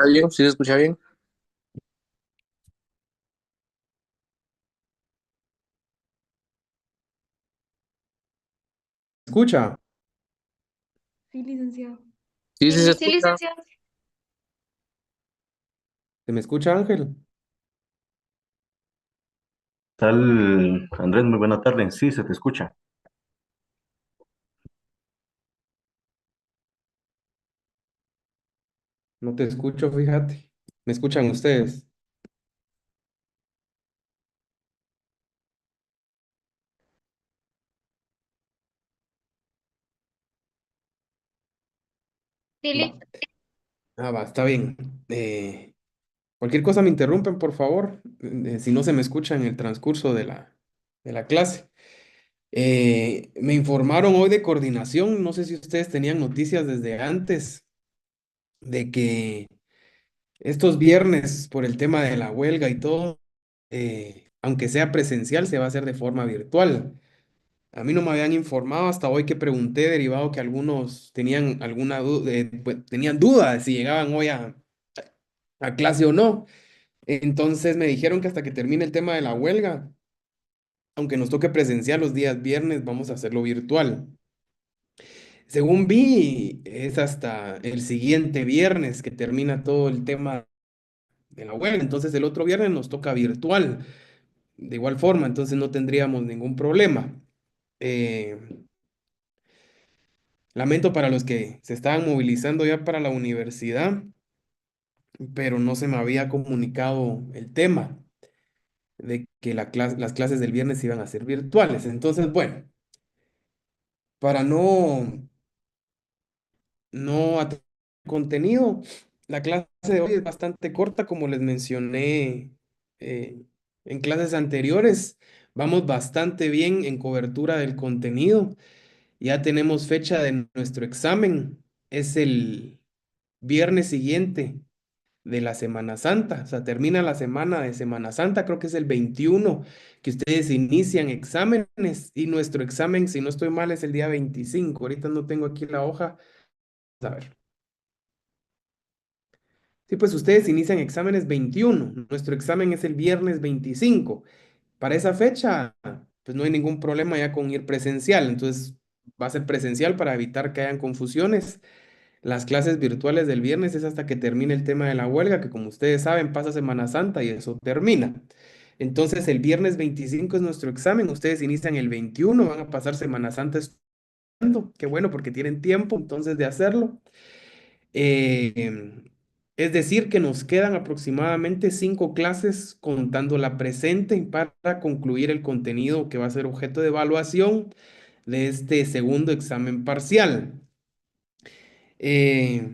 ¿Está bien? ¿Sí se escucha bien? Escucha, Sí, licenciado. Sí, sí se Sí, escucha. licenciado. ¿se me escucha, Ángel? Tal, Andrés, muy buena tarde. Sí, se te escucha. No te escucho, fíjate. ¿Me escuchan ustedes? Sí, Va. Va, está bien. Cualquier cosa me interrumpen, por favor, si no se me escucha en el transcurso de la clase. Me informaron hoy de coordinación, no sé si ustedes tenían noticias desde antes, de que estos viernes, por el tema de la huelga y todo, aunque sea presencial, se va a hacer de forma virtual. A mí no me habían informado hasta hoy que pregunté, derivado que algunos tenían alguna duda, pues, tenían duda de si llegaban hoy a clase o no. Entonces me dijeron que hasta que termine el tema de la huelga, aunque nos toque presencial los días viernes, vamos a hacerlo virtual. Según vi, es hasta el siguiente viernes que termina todo el tema de la huelga. Entonces el otro viernes nos toca virtual. De igual forma, entonces no tendríamos ningún problema. Eh, Lamento para los que se estaban movilizando ya para la universidad, pero no se me había comunicado el tema de que las clases del viernes iban a ser virtuales. Entonces, bueno, para no atrasar contenido, la clase de hoy es bastante corta, como les mencioné eh, en clases anteriores. Vamos bastante bien en cobertura del contenido. Ya tenemos fecha de nuestro examen. Es el viernes siguiente de la Semana Santa. O sea, termina la semana de Semana Santa, creo que es el 21 que ustedes inician exámenes y nuestro examen, si no estoy mal, es el día 25. Ahorita no tengo aquí la hoja. A ver. Sí, pues ustedes inician exámenes 21. Nuestro examen es el viernes 25. Para esa fecha, pues no hay ningún problema ya con ir presencial. Entonces, va a ser presencial para evitar que hayan confusiones. Las clases virtuales del viernes es hasta que termine el tema de la huelga, que como ustedes saben pasa Semana Santa y eso termina. Entonces el viernes 25 es nuestro examen, ustedes inician el 21, van a pasar Semana Santa estudiando, qué bueno porque tienen tiempo entonces de hacerlo. Es decir, que nos quedan aproximadamente 5 clases contando la presente para concluir el contenido que va a ser objeto de evaluación de este segundo examen parcial. Eh,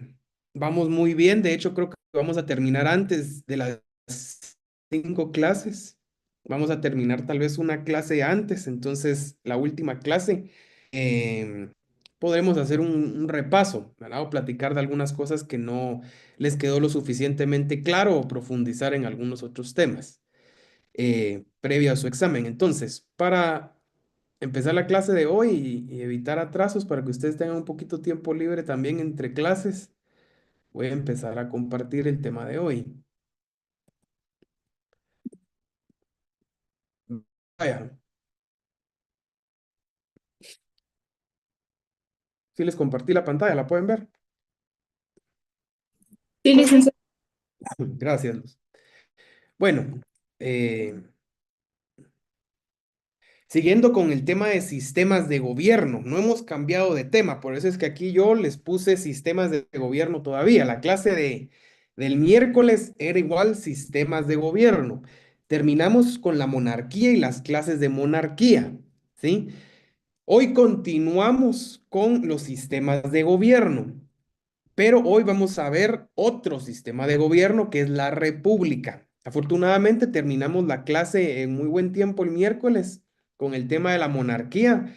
Vamos muy bien, de hecho creo que vamos a terminar antes de las 5 clases. Vamos a terminar tal vez una clase antes, entonces la última clase podremos hacer un repaso, ¿verdad? O platicar de algunas cosas que no les quedó lo suficientemente claro o profundizar en algunos otros temas previo a su examen. Entonces, para empezar la clase de hoy y evitar atrasos para que ustedes tengan un poquito tiempo libre también entre clases, voy a empezar a compartir el tema de hoy. Vaya, si les compartí la pantalla, ¿la pueden ver? Sí, licenciado. Gracias, Luz. Bueno, eh, siguiendo con el tema de sistemas de gobierno, no hemos cambiado de tema, por eso es que aquí yo les puse sistemas de gobierno todavía. La clase del miércoles era igual sistemas de gobierno. Terminamos con la monarquía y las clases de monarquía, ¿sí? Hoy continuamos con los sistemas de gobierno, pero hoy vamos a ver otro sistema de gobierno que es la república. Afortunadamente terminamos la clase en muy buen tiempo el miércoles con el tema de la monarquía.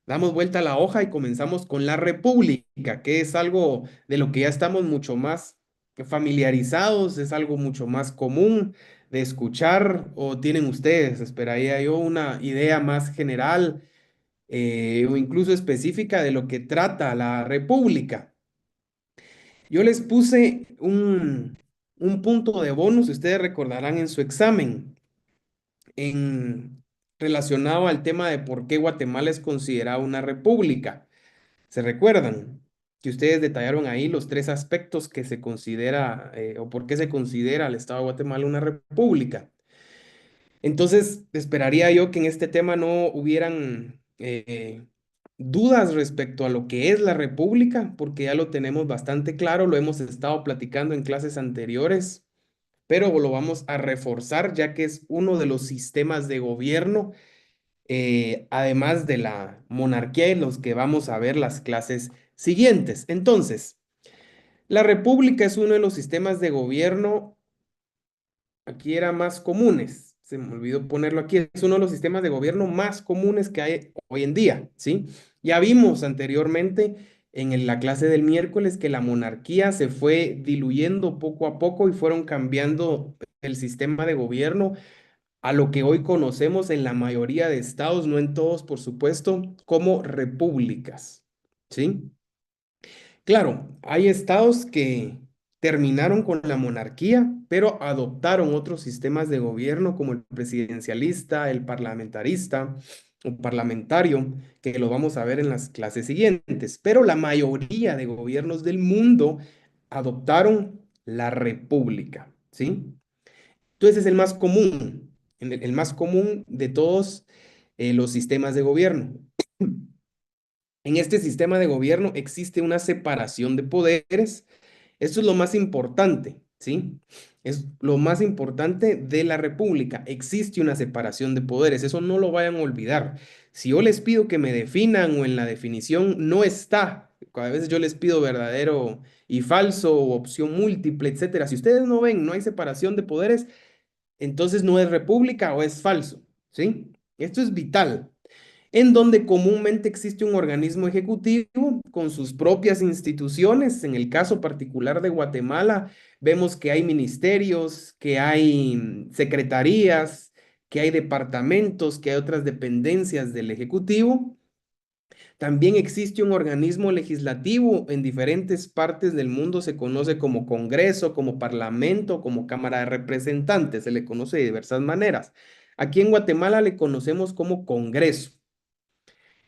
Damos vuelta a la hoja y comenzamos con la república, que es algo de lo que ya estamos mucho más familiarizados, es algo mucho más común de escuchar o tienen ustedes, esperaría yo, una idea más general o incluso específica de lo que trata la república. Yo les puse un punto de bonus, ustedes recordarán en su examen, relacionado al tema de por qué Guatemala es considerada una república. ¿Se recuerdan? Que ustedes detallaron ahí los tres aspectos que se considera o por qué se considera al Estado de Guatemala una república. Entonces, esperaría yo que en este tema no hubieran dudas respecto a lo que es la república, porque ya lo tenemos bastante claro, lo hemos estado platicando en clases anteriores, pero lo vamos a reforzar ya que es uno de los sistemas de gobierno, además de la monarquía, en los que vamos a ver las clases siguientes. Entonces, la república es uno de los sistemas de gobierno, aquí era más comunes, se me olvidó ponerlo aquí, es uno de los sistemas de gobierno más comunes que hay hoy en día, ¿sí? Ya vimos anteriormente la clase del miércoles que la monarquía se fue diluyendo poco a poco y fueron cambiando el sistema de gobierno a lo que hoy conocemos en la mayoría de estados, no en todos, por supuesto, como repúblicas, ¿sí? Claro, hay estados que terminaron con la monarquía, pero adoptaron otros sistemas de gobierno como el presidencialista, el parlamentarista o parlamentario, que lo vamos a ver en las clases siguientes. Pero la mayoría de gobiernos del mundo adoptaron la república, ¿sí? Entonces es el más común, el más común de todos los sistemas de gobierno. En este sistema de gobierno existe una separación de poderes. Esto es lo más importante, ¿sí? Es lo más importante de la república. Existe una separación de poderes. Eso no lo vayan a olvidar. Si yo les pido que me definan o en la definición no está, a veces yo les pido verdadero y falso o opción múltiple, etcétera. Si ustedes no ven, no hay separación de poderes, entonces no es república o es falso, ¿sí? Esto es vital, en donde comúnmente existe un organismo ejecutivo con sus propias instituciones. En el caso particular de Guatemala, vemos que hay ministerios, que hay secretarías, que hay departamentos, que hay otras dependencias del ejecutivo. También existe un organismo legislativo en diferentes partes del mundo, se conoce como Congreso, como Parlamento, como Cámara de Representantes, se le conoce de diversas maneras. Aquí en Guatemala le conocemos como Congreso.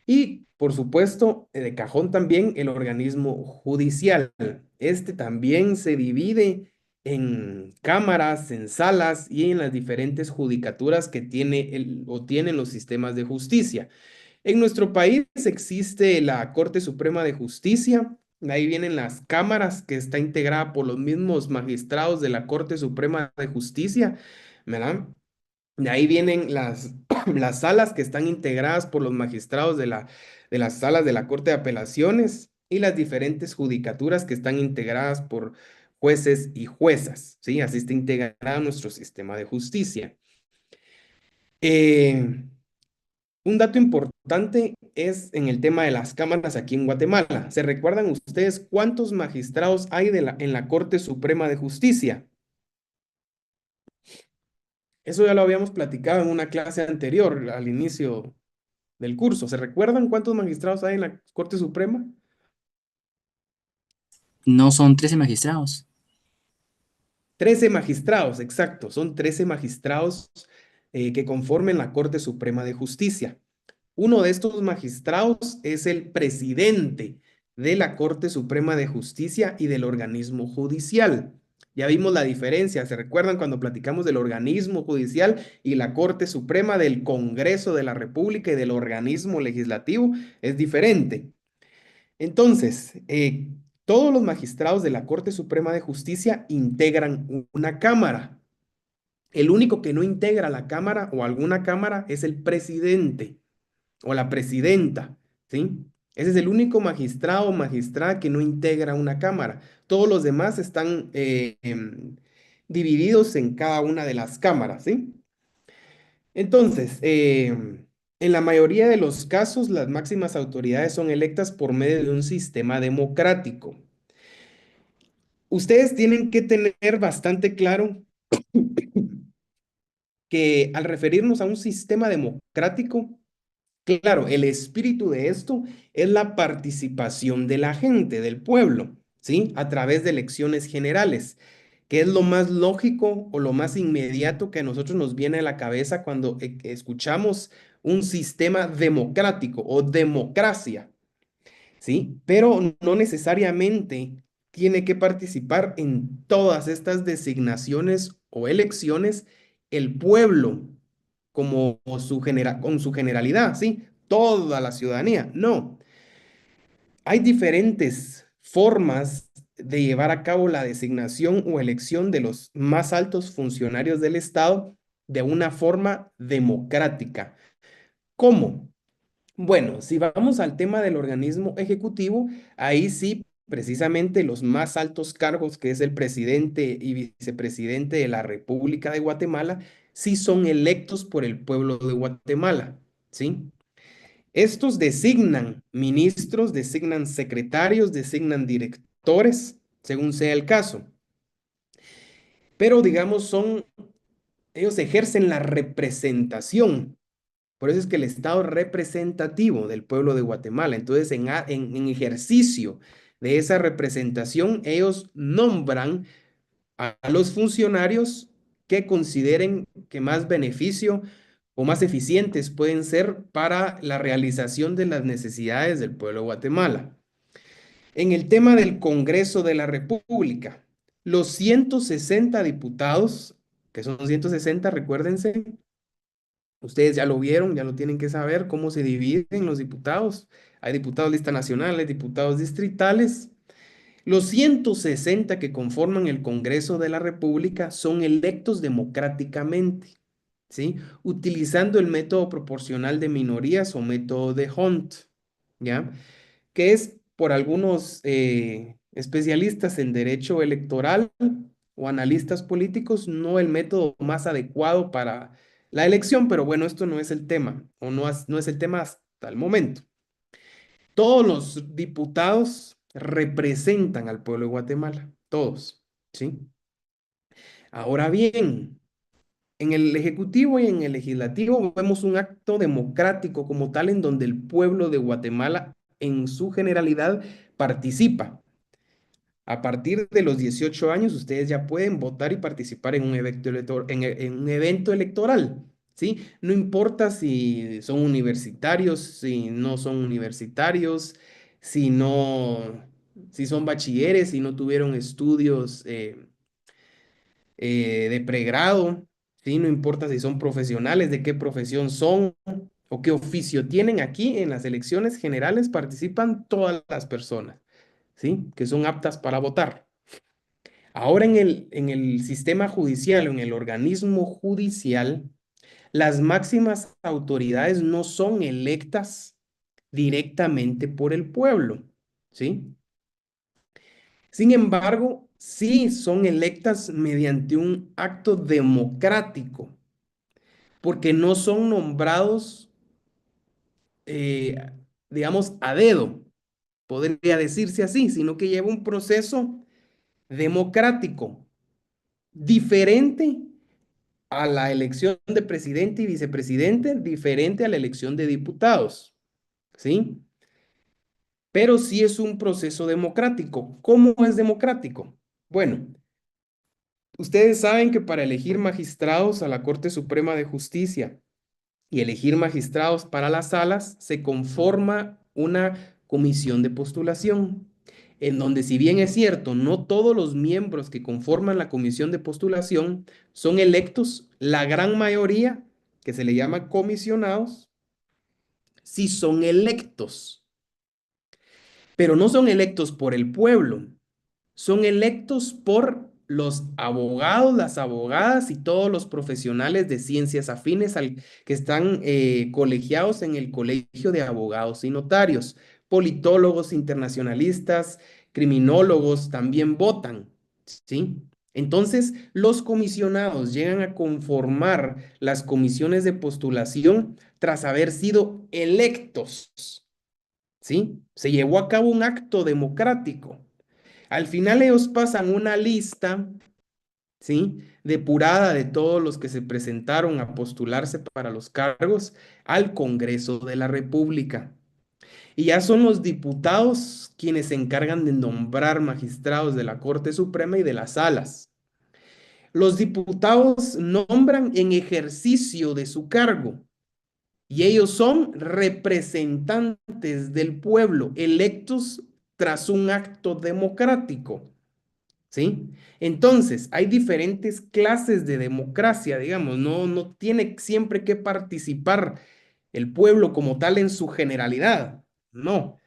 Y, por supuesto, de cajón también el organismo judicial. Este también se divide en cámaras, en salas y en las diferentes judicaturas que tiene o tienen los sistemas de justicia. En nuestro país existe la Corte Suprema de Justicia. Ahí vienen las cámaras, que está integrada por los mismos magistrados de la Corte Suprema de Justicia, ¿verdad? De ahí vienen las salas, que están integradas por los magistrados de las salas de la Corte de Apelaciones, y las diferentes judicaturas, que están integradas por jueces y juezas, ¿sí? Así está integrado nuestro sistema de justicia. Eh, un dato importante es en el tema de las cámaras aquí en Guatemala. ¿Se recuerdan ustedes cuántos magistrados hay en la Corte Suprema de Justicia? Eso ya lo habíamos platicado en una clase anterior, al inicio del curso. ¿Se recuerdan cuántos magistrados hay en la Corte Suprema? No son 13 magistrados. 13 magistrados, exacto. Son 13 magistrados que conforman la Corte Suprema de Justicia. Uno de estos magistrados es el presidente de la Corte Suprema de Justicia y del organismo judicial. Ya vimos la diferencia. ¿Se recuerdan cuando platicamos del organismo judicial y la Corte Suprema, del Congreso de la República y del organismo legislativo? Es diferente. Entonces, todos los magistrados de la Corte Suprema de Justicia integran una cámara. El único que no integra la cámara o alguna cámara es el presidente o la presidenta, ¿sí? Ese es el único magistrado o magistrada que no integra una cámara. Todos los demás están divididos en cada una de las cámaras, ¿sí? Entonces, en la mayoría de los casos, las máximas autoridades son electas por medio de un sistema democrático. Ustedes tienen que tener bastante claro que al referirnos a un sistema democrático, claro, el espíritu de esto es la participación de la gente, del pueblo, ¿sí? A través de elecciones generales, que es lo más lógico o lo más inmediato que a nosotros nos viene a la cabeza cuando escuchamos un sistema democrático o democracia, ¿sí? Pero no necesariamente tiene que participar en todas estas designaciones o elecciones el pueblo como con su generalidad, ¿sí? Toda la ciudadanía. No, hay diferentes formas de llevar a cabo la designación o elección de los más altos funcionarios del Estado de una forma democrática. ¿Cómo? Bueno, si vamos al tema del organismo ejecutivo, ahí sí, precisamente los más altos cargos, que es el presidente y vicepresidente de la República de Guatemala, sí son electos por el pueblo de Guatemala, ¿sí? Estos designan ministros, designan secretarios, designan directores, según sea el caso. Pero digamos, ellos ejercen la representación. Por eso es que el Estado representativo del pueblo de Guatemala. Entonces, en ejercicio de esa representación, ellos nombran a los funcionarios que consideren que más beneficio o más eficientes pueden ser para la realización de las necesidades del pueblo de Guatemala. En el tema del Congreso de la República, los 160 diputados, que son 160, recuérdense, ustedes ya lo vieron, ya lo tienen que saber, cómo se dividen los diputados. Hay diputados de lista nacional, hay diputados distritales. Los 160 que conforman el Congreso de la República son electos democráticamente, ¿sí? Utilizando el método proporcional de minorías o método de Hunt, ¿ya? Que es por algunos especialistas en derecho electoral o analistas políticos, no el método más adecuado para la elección, pero bueno, esto no es el tema, o no es el tema hasta el momento. Todos los diputados representan al pueblo de Guatemala, todos, ¿sí? Ahora bien, en el Ejecutivo y en el Legislativo vemos un acto democrático como tal en donde el pueblo de Guatemala en su generalidad participa. A partir de los 18 años ustedes ya pueden votar y participar en un en un evento electoral, ¿sí? No importa si son universitarios, si no son universitarios, si no, si son bachilleres, si no tuvieron estudios de pregrado, ¿sí? No importa si son profesionales, de qué profesión son o qué oficio tienen. Aquí en las elecciones generales participan todas las personas, ¿sí? Que son aptas para votar. Ahora en el sistema judicial o en el organismo judicial, las máximas autoridades no son electas directamente por el pueblo, ¿sí? Sin embargo, sí son electas mediante un acto democrático, porque no son nombrados, eh, digamos, a dedo, podría decirse así, sino que lleva un proceso democrático diferente a la elección de presidente y vicepresidente, diferente a la elección de diputados, ¿sí? Pero sí es un proceso democrático. ¿Cómo es democrático? Bueno, ustedes saben que para elegir magistrados a la Corte Suprema de Justicia y elegir magistrados para las salas se conforma una comisión de postulación, en donde si bien es cierto, no todos los miembros que conforman la comisión de postulación son electos, la gran mayoría, que se le llama comisionados, sí son electos, pero no son electos por el pueblo, son electos por los abogados, las abogadas y todos los profesionales de ciencias afines que están colegiados en el Colegio de Abogados y Notarios. Politólogos, internacionalistas, criminólogos también votan, ¿sí? Entonces, los comisionados llegan a conformar las comisiones de postulación tras haber sido electos, ¿sí? Se llevó a cabo un acto democrático. Al final ellos pasan una lista, ¿sí? Depurada de todos los que se presentaron a postularse para los cargos al Congreso de la República. Y ya son los diputados quienes se encargan de nombrar magistrados de la Corte Suprema y de las salas, Los diputados nombran en ejercicio de su cargo y ellos son representantes del pueblo, electos tras un acto democrático, ¿sí? Entonces, hay diferentes clases de democracia, digamos, no tiene siempre que participar el pueblo como tal en su generalidad, no.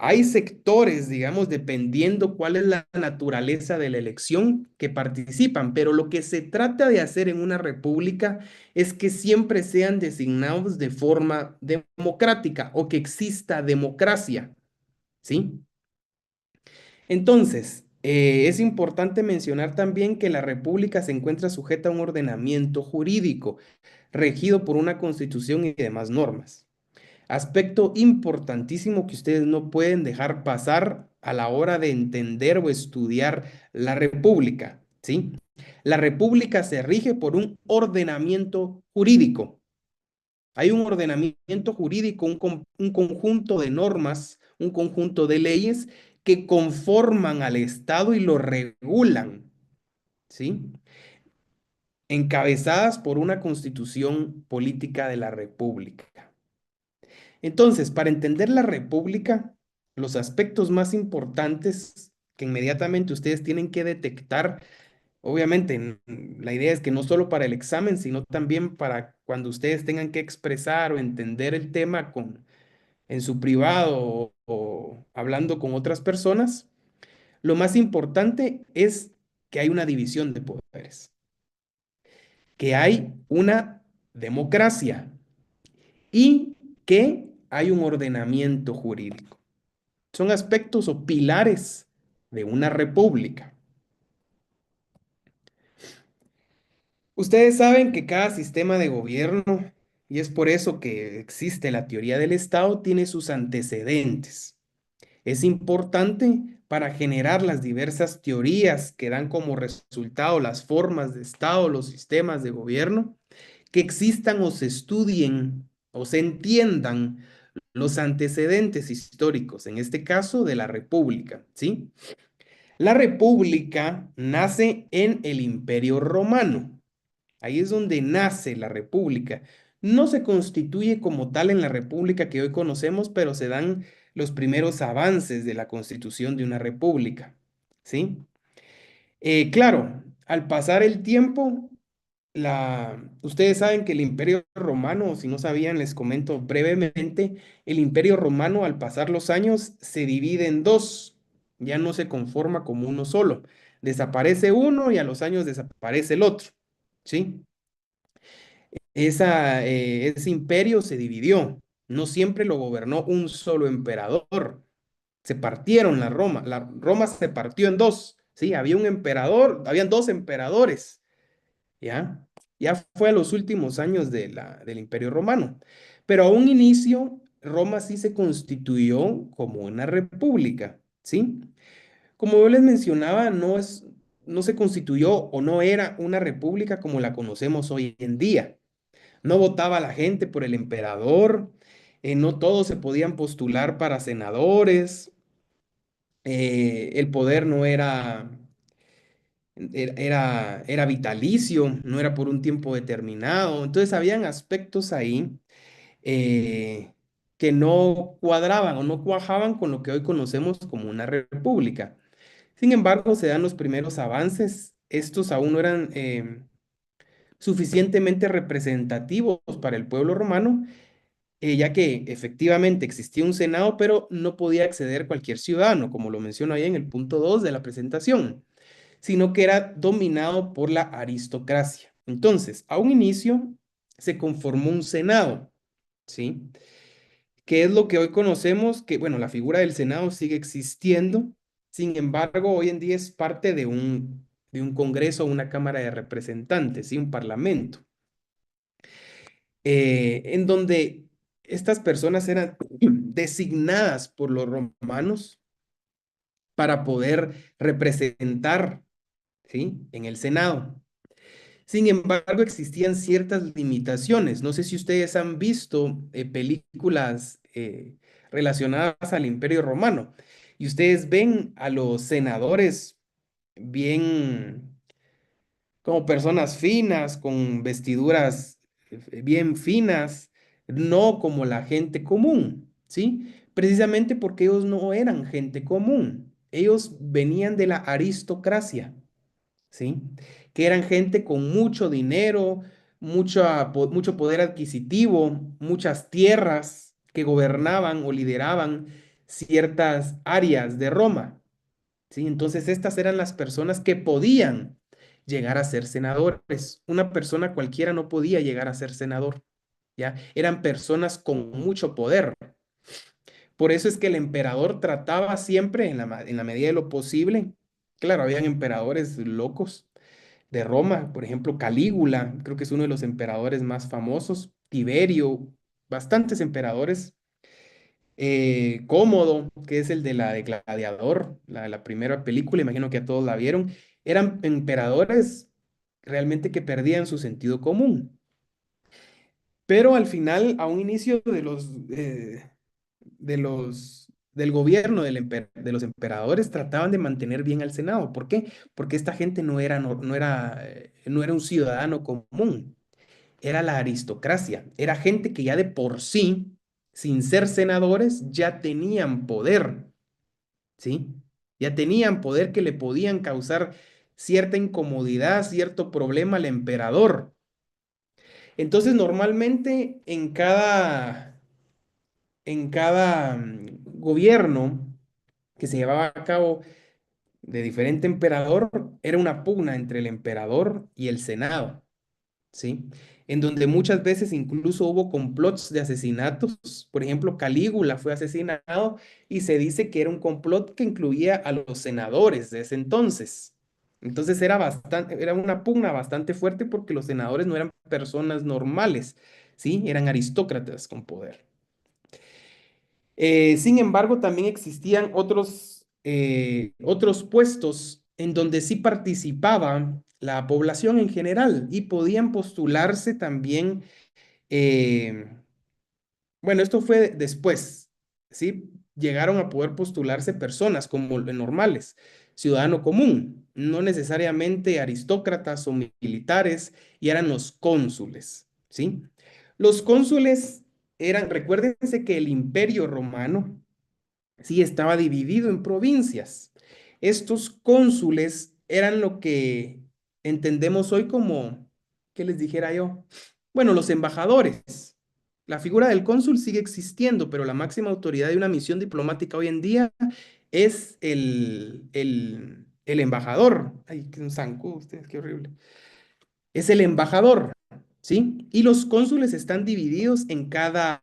Hay sectores, digamos, dependiendo cuál es la naturaleza de la elección que participan, pero lo que se trata de hacer en una república es que siempre sean designados de forma democrática o que exista democracia, ¿sí? Entonces, es importante mencionar también que la república se encuentra sujeta a un ordenamiento jurídico regido por una constitución y demás normas. Aspecto importantísimo que ustedes no pueden dejar pasar a la hora de entender o estudiar la república, ¿sí? La república se rige por un ordenamiento jurídico. Hay un ordenamiento jurídico, un conjunto de normas, un conjunto de leyes que conforman al Estado y lo regulan, ¿sí? Encabezadas por una constitución política de la república. Entonces, para entender la república, los aspectos más importantes que inmediatamente ustedes tienen que detectar, obviamente, la idea es que no solo para el examen, sino también para cuando ustedes tengan que expresar o entender el tema en su privado o hablando con otras personas, lo más importante es que hay una división de poderes, que hay una democracia y que hay un ordenamiento jurídico. Son aspectos o pilares de una república. Ustedes saben que cada sistema de gobierno, y es por eso que existe la teoría del Estado, tiene sus antecedentes. Es importante para generar las diversas teorías que dan como resultado las formas de Estado, los sistemas de gobierno, que existan o se estudien o se entiendan los antecedentes históricos, en este caso de la República, ¿sí? La República nace en el Imperio Romano. Ahí es donde nace la República. No se constituye como tal en la República que hoy conocemos, pero se dan los primeros avances de la constitución de una república, ¿sí? Claro, al pasar el tiempo, ustedes saben que el Imperio Romano, si no sabían, les comento brevemente, el Imperio Romano al pasar los años se divide en dos, ya no se conforma como uno solo. Desaparece uno y a los años desaparece el otro, ¿sí? Ese imperio se dividió, no siempre lo gobernó un solo emperador, se partieron la Roma se partió en dos, ¿sí? Había un emperador, habían dos emperadores. ¿Ya? Ya fue a los últimos años del Imperio Romano. Pero a un inicio, Roma sí se constituyó como una república, ¿sí? Como yo les mencionaba, no se constituyó o no era una república como la conocemos hoy en día. No votaba la gente por el emperador, no todos se podían postular para senadores, el poder no era vitalicio, no era por un tiempo determinado. Entonces habían aspectos ahí que no cuadraban o no cuajaban con lo que hoy conocemos como una república. Sin embargo, se dan los primeros avances. Estos aún no eran suficientemente representativos para el pueblo romano, ya que efectivamente existía un senado, pero no podía acceder cualquier ciudadano, como lo menciono ahí en el punto 2 de la presentación, sino que era dominado por la aristocracia. Entonces, a un inicio se conformó un senado, ¿sí? Que es lo que hoy conocemos, que bueno, la figura del senado sigue existiendo, sin embargo, hoy en día es parte de un congreso, una cámara de representantes, ¿sí? Un parlamento, en donde estas personas eran designadas por los romanos para poder representar, ¿sí? En el Senado. Sin embargo, existían ciertas limitaciones. No sé si ustedes han visto películas relacionadas al Imperio Romano y ustedes ven a los senadores bien, como personas finas, con vestiduras bien finas, no como la gente común, ¿sí? Precisamente porque ellos no eran gente común, ellos venían de la aristocracia, ¿sí? Que eran gente con mucho dinero, mucho poder adquisitivo, muchas tierras que gobernaban o lideraban ciertas áreas de Roma, ¿sí? Entonces estas eran las personas que podían llegar a ser senadores. Una persona cualquiera no podía llegar a ser senador, ¿ya? Eran personas con mucho poder. Por eso es que el emperador trataba siempre, en la medida de lo posible, claro, habían emperadores locos de Roma, por ejemplo, Calígula, creo que es uno de los emperadores más famosos, Tiberio, bastantes emperadores, Cómodo, que es el de la de Gladiador, la primera película, imagino que a todos la vieron, eran emperadores realmente que perdían su sentido común. Pero al final, a un inicio del gobierno de los emperadores, trataban de mantener bien al Senado. ¿Por qué? Porque esta gente no era un ciudadano común, era la aristocracia, era gente que ya de por sí, sin ser senadores, ya tenían poder, ¿sí? Ya tenían poder que le podían causar cierta incomodidad, cierto problema al emperador. Entonces, normalmente en cada gobierno que se llevaba a cabo de diferente emperador, era una pugna entre el emperador y el Senado, ¿sí? En donde muchas veces incluso hubo complots de asesinatos. Por ejemplo, Calígula fue asesinado y se dice que era un complot que incluía a los senadores de ese entonces. Entonces era una pugna bastante fuerte porque los senadores no eran personas normales, ¿sí? Eran aristócratas con poder. Sin embargo, también existían otros puestos en donde sí participaba la población en general y podían postularse también, eh, bueno, esto fue después, ¿sí? Llegaron a poder postularse personas como normales, ciudadano común, no necesariamente aristócratas o militares, y eran los cónsules, ¿sí? Los cónsules recuérdense que el Imperio Romano, sí, estaba dividido en provincias. Estos cónsules eran lo que entendemos hoy como, ¿qué les dijera yo? Bueno, los embajadores. La figura del cónsul sigue existiendo, pero la máxima autoridad de una misión diplomática hoy en día es el embajador. Ay, qué un zancudo ustedes, qué horrible. Es el embajador, ¿sí? Y los cónsules están divididos en cada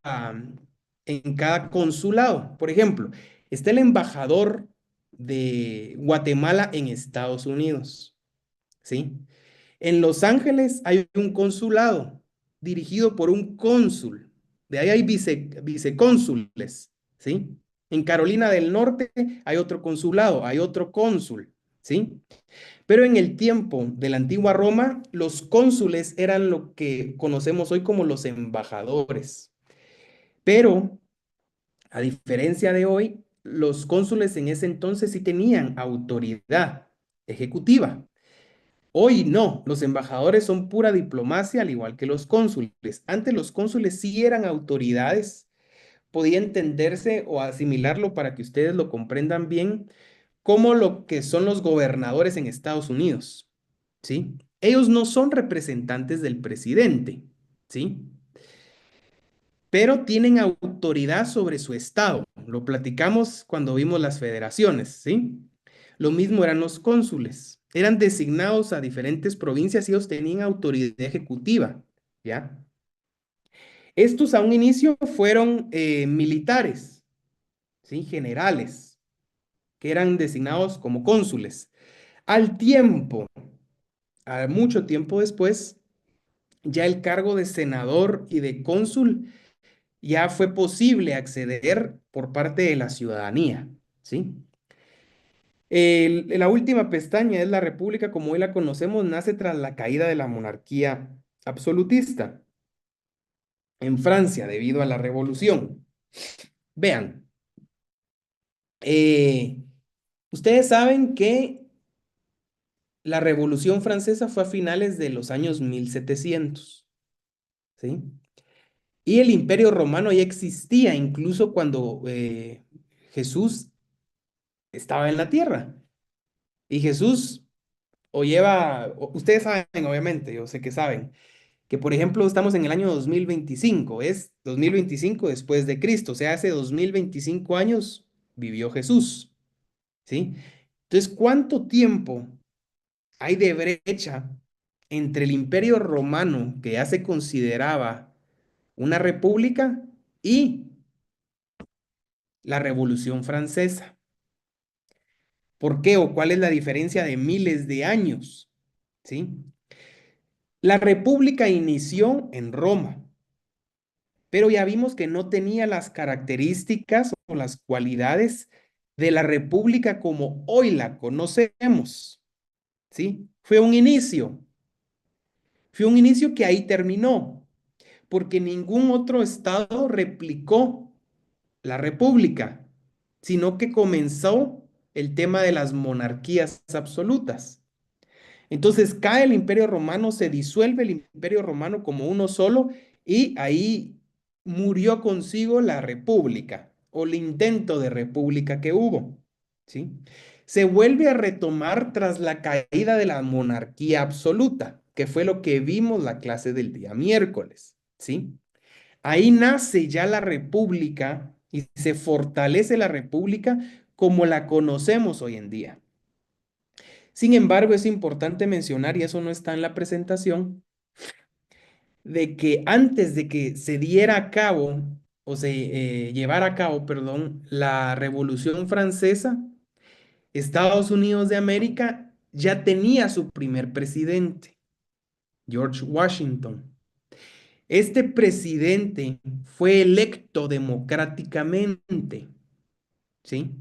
consulado. Por ejemplo, está el embajador de Guatemala en Estados Unidos, ¿sí? En Los Ángeles hay un consulado dirigido por un cónsul. De ahí hay vicecónsules, ¿sí? En Carolina del Norte hay otro consulado, hay otro cónsul, ¿sí? Pero en el tiempo de la antigua Roma, los cónsules eran lo que conocemos hoy como los embajadores. Pero, a diferencia de hoy, los cónsules en ese entonces sí tenían autoridad ejecutiva. Hoy no, los embajadores son pura diplomacia, al igual que los cónsules. Antes los cónsules sí eran autoridades, podía entenderse o asimilarlo para que ustedes lo comprendan bien, como lo que son los gobernadores en Estados Unidos, ¿sí? Ellos no son representantes del presidente, ¿sí? Pero tienen autoridad sobre su estado. Lo platicamos cuando vimos las federaciones, ¿sí? Lo mismo eran los cónsules. Eran designados a diferentes provincias y ellos tenían autoridad ejecutiva, ¿ya? Estos a un inicio fueron militares, ¿sí? Generales, que eran designados como cónsules. Al tiempo, a mucho tiempo después, ya el cargo de senador y de cónsul ya fue posible acceder por parte de la ciudadanía, ¿sí? La última pestaña es la república como hoy la conocemos, nace tras la caída de la monarquía absolutista en Francia debido a la revolución. Vean, eh, ustedes saben que la Revolución Francesa fue a finales de los años 1700, ¿sí? Y el Imperio Romano ya existía incluso cuando Jesús estaba en la tierra. Y Jesús ustedes saben, obviamente, yo sé que saben, que por ejemplo estamos en el año 2025, es 2025 después de Cristo, o sea, hace 2025 años vivió Jesús, ¿sí? Entonces, ¿cuánto tiempo hay de brecha entre el Imperio Romano, que ya se consideraba una república, y la Revolución Francesa? ¿Por qué o cuál es la diferencia de miles de años? ¿Sí? La república inició en Roma, pero ya vimos que no tenía las características o las cualidades de la república como hoy la conocemos. ¿Sí? Fue un inicio que ahí terminó, porque ningún otro estado replicó la república, sino que comenzó el tema de las monarquías absolutas. Entonces cae el Imperio Romano, se disuelve el Imperio Romano como uno solo y ahí murió consigo la república o el intento de república que hubo, ¿sí? Se vuelve a retomar tras la caída de la monarquía absoluta, que fue lo que vimos la clase del día miércoles, ¿sí? Ahí nace ya la república y se fortalece la república como la conocemos hoy en día. Sin embargo, es importante mencionar, y eso no está en la presentación, de que antes de que se diera a cabo, o se llevara a cabo, perdón, la Revolución Francesa, Estados Unidos de América ya tenía su primer presidente, George Washington. Este presidente fue electo democráticamente, ¿sí?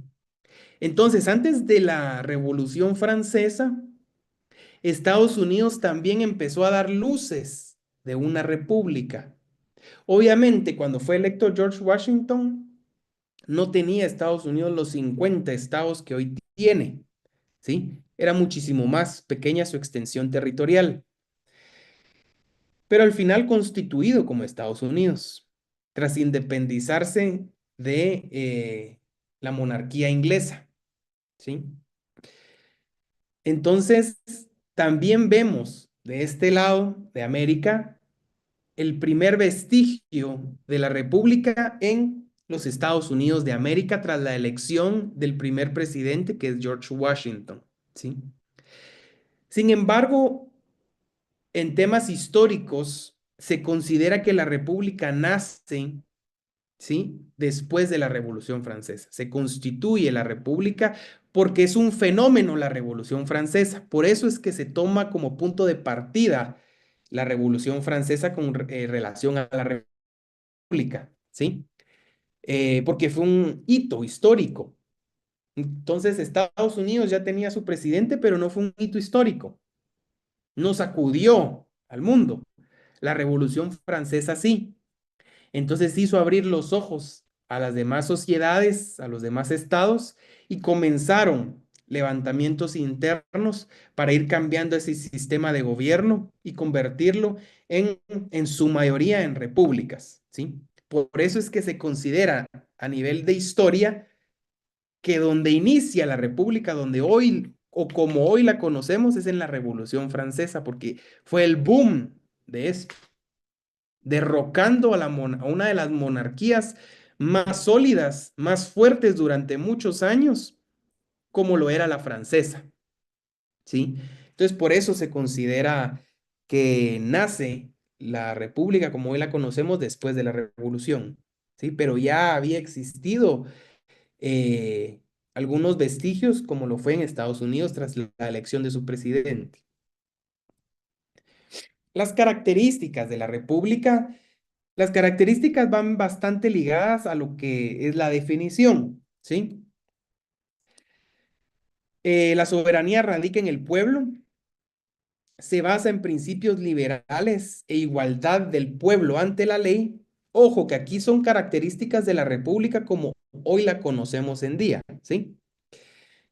Entonces, antes de la Revolución Francesa, Estados Unidos también empezó a dar luces de una república. Obviamente, cuando fue electo George Washington, no tenía Estados Unidos los 50 estados que hoy tiene, ¿sí? Era muchísimo más pequeña su extensión territorial, pero al final constituido como Estados Unidos, tras independizarse de la monarquía inglesa, ¿sí? Entonces, también vemos de este lado de América el primer vestigio de la República en los Estados Unidos de América tras la elección del primer presidente, que es George Washington, ¿sí? Sin embargo, en temas históricos, se considera que la República nace, ¿sí?, después de la Revolución Francesa. Se constituye la República porque es un fenómeno la Revolución Francesa. Por eso es que se toma como punto de partida la Revolución Francesa con relación a la República, ¿sí? Porque fue un hito histórico. Entonces, Estados Unidos ya tenía su presidente, pero no fue un hito histórico. No sacudió al mundo. La Revolución Francesa sí. Entonces hizo abrir los ojos a las demás sociedades, a los demás estados, y comenzaron levantamientos internos para ir cambiando ese sistema de gobierno y convertirlo en su mayoría en repúblicas, ¿sí? Por eso es que se considera a nivel de historia que donde inicia la república, donde hoy o como hoy la conocemos, es en la Revolución Francesa, porque fue el boom de esto, derrocando a una de las monarquías más sólidas, más fuertes durante muchos años, como lo era la francesa, ¿sí? Entonces, por eso se considera que nace la república como hoy la conocemos después de la revolución, ¿sí? Pero ya había existido algunos vestigios, como lo fue en Estados Unidos tras la elección de su presidente. Las características de la república. Las características van bastante ligadas a lo que es la definición, ¿sí? La soberanía radica en el pueblo, se basa en principios liberales e igualdad del pueblo ante la ley. Ojo que aquí son características de la república como hoy la conocemos en día, ¿sí?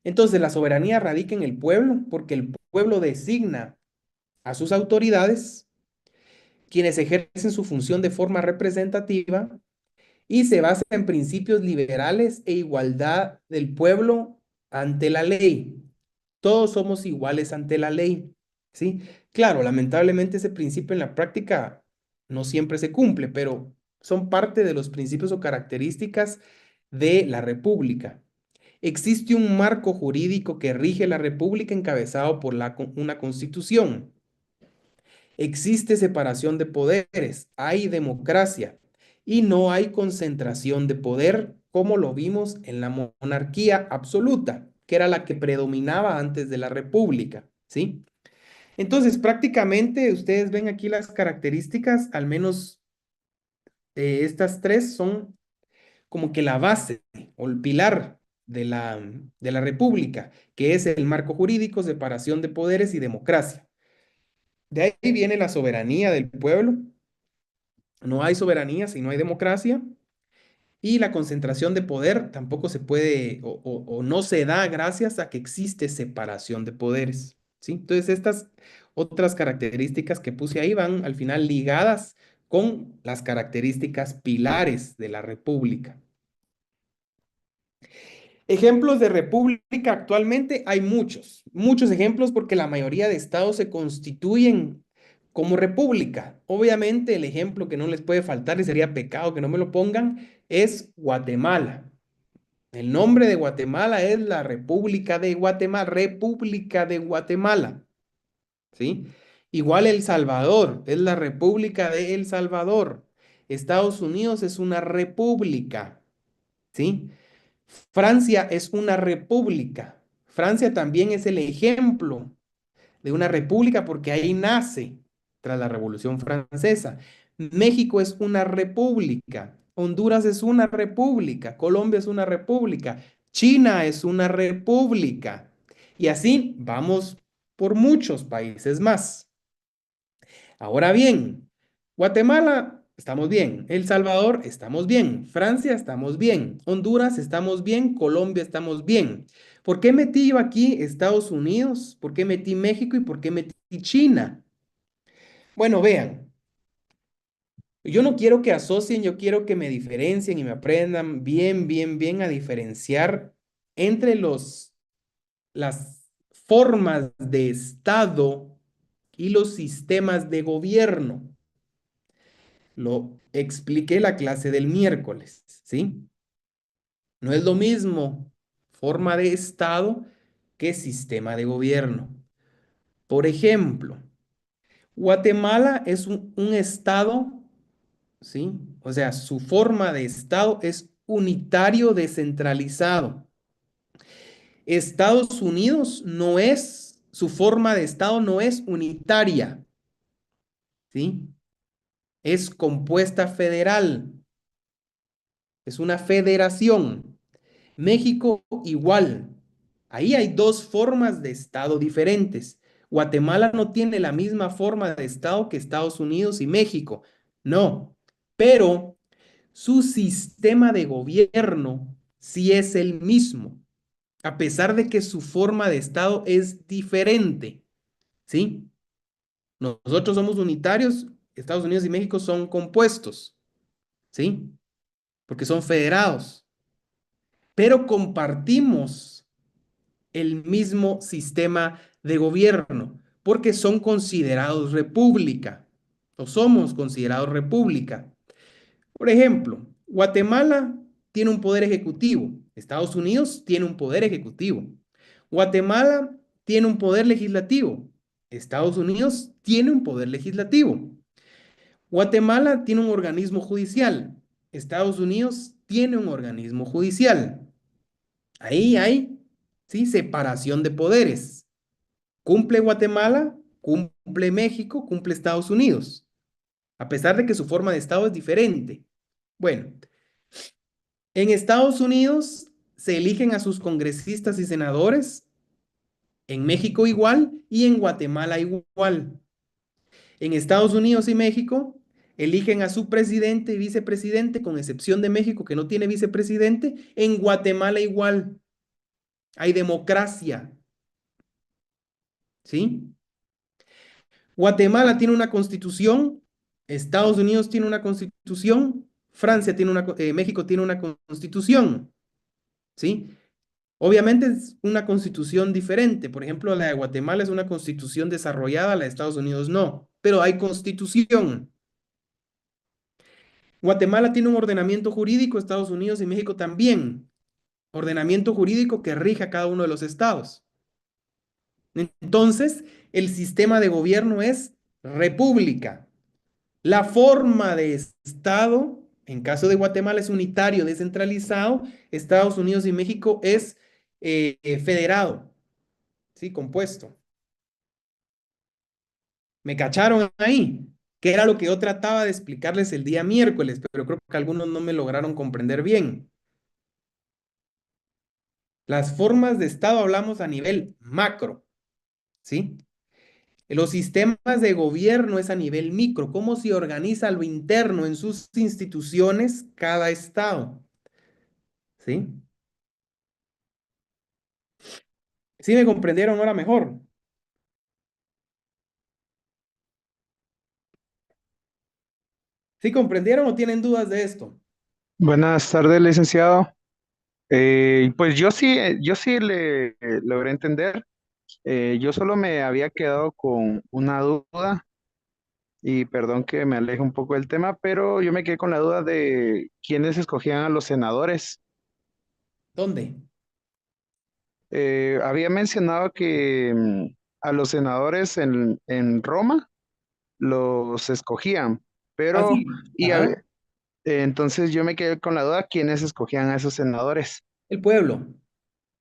Entonces, la soberanía radica en el pueblo, porque el pueblo designa a sus autoridades, quienes ejercen su función de forma representativa y se basa en principios liberales e igualdad del pueblo ante la ley. Todos somos iguales ante la ley, ¿sí? Claro, lamentablemente ese principio en la práctica no siempre se cumple, pero son parte de los principios o características de la república. Existe un marco jurídico que rige la república encabezado por una constitución. Existe separación de poderes, hay democracia y no hay concentración de poder como lo vimos en la monarquía absoluta, que era la que predominaba antes de la república, ¿sí? Entonces, prácticamente ustedes ven aquí las características, al menos estas tres son como que la base o el pilar de la república, que es el marco jurídico, separación de poderes y democracia. De ahí viene la soberanía del pueblo. No hay soberanía si no hay democracia. Y la concentración de poder tampoco se puede o no se da gracias a que existe separación de poderes, ¿sí? Entonces, estas otras características que puse ahí van al final ligadas con las características pilares de la república. Ejemplos de república actualmente hay muchos ejemplos porque la mayoría de estados se constituyen como república. Obviamente el ejemplo que no les puede faltar y sería pecado que no me lo pongan es Guatemala. El nombre de Guatemala es la República de Guatemala, República de Guatemala, ¿sí? Igual El Salvador, es la República de El Salvador. Estados Unidos es una república, ¿sí? Francia es una república. Francia también es el ejemplo de una república porque ahí nace tras la Revolución Francesa. México es una república. Honduras es una república. Colombia es una república. China es una república. Y así vamos por muchos países más. Ahora bien, Guatemala, estamos bien. El Salvador, estamos bien. Francia, estamos bien. Honduras, estamos bien. Colombia, estamos bien. ¿Por qué metí yo aquí Estados Unidos? ¿Por qué metí México y por qué metí China? Bueno, vean, yo no quiero que asocien, yo quiero que me diferencien y me aprendan bien a diferenciar entre las formas de Estado y los sistemas de gobierno. Lo expliqué la clase del miércoles, ¿sí? No es lo mismo forma de Estado que sistema de gobierno. Por ejemplo, Guatemala es un estado, ¿sí? O sea, su forma de estado es unitario descentralizado. Estados Unidos no es, su forma de estado no es unitaria, ¿sí? Es compuesta federal, es una federación. México igual. Ahí hay dos formas de estado diferentes. Guatemala no tiene la misma forma de estado que Estados Unidos y México. No, pero su sistema de gobierno sí es el mismo, a pesar de que su forma de estado es diferente. ¿Sí? Nosotros somos unitarios, Estados Unidos y México son compuestos. ¿Sí? Porque son federados. Pero compartimos el mismo sistema de gobierno, porque son considerados república, o somos considerados república. Por ejemplo, Guatemala tiene un poder ejecutivo, Estados Unidos tiene un poder ejecutivo, Guatemala tiene un poder legislativo, Estados Unidos tiene un poder legislativo, Guatemala tiene un organismo judicial, Estados Unidos tiene un organismo judicial. Ahí hay, ¿sí? Separación de poderes. Cumple Guatemala, cumple México, cumple Estados Unidos, a pesar de que su forma de Estado es diferente. Bueno, en Estados Unidos se eligen a sus congresistas y senadores, en México igual y en Guatemala igual. En Estados Unidos y México eligen a su presidente y vicepresidente, con excepción de México que no tiene vicepresidente, en Guatemala igual. hay democracia, ¿sí? Guatemala tiene una constitución, Estados Unidos tiene una constitución, Francia tiene México tiene una constitución, ¿sí? Obviamente es una constitución diferente. Por ejemplo, la de Guatemala es una constitución desarrollada, la de Estados Unidos no, pero hay constitución. Guatemala tiene un ordenamiento jurídico, Estados Unidos y México también. Ordenamiento jurídico que rige a cada uno de los estados. Entonces, el sistema de gobierno es república. La forma de estado, en caso de Guatemala, es unitario, descentralizado. Estados Unidos y México es federado, ¿sí? Compuesto. ¿Me cacharon ahí? Que era lo que yo trataba de explicarles el día miércoles, pero creo que algunos no me lograron comprender bien. Las formas de estado hablamos a nivel macro, ¿sí? Los sistemas de gobierno es a nivel micro, cómo se organiza lo interno en sus instituciones cada estado, ¿sí? ¿Sí me comprendieron ahora mejor? ¿Sí comprendieron o tienen dudas de esto? Buenas tardes, licenciado. Pues yo sí le logré entender. Yo solo me había quedado con una duda y perdón que me aleje un poco del tema, pero yo me quedé con la duda de quiénes escogían a los senadores. ¿Dónde? Había mencionado que a los senadores en Roma los escogían, Ah, pero sí. y Ajá. entonces yo me quedé con la duda quiénes escogían a esos senadores. El pueblo.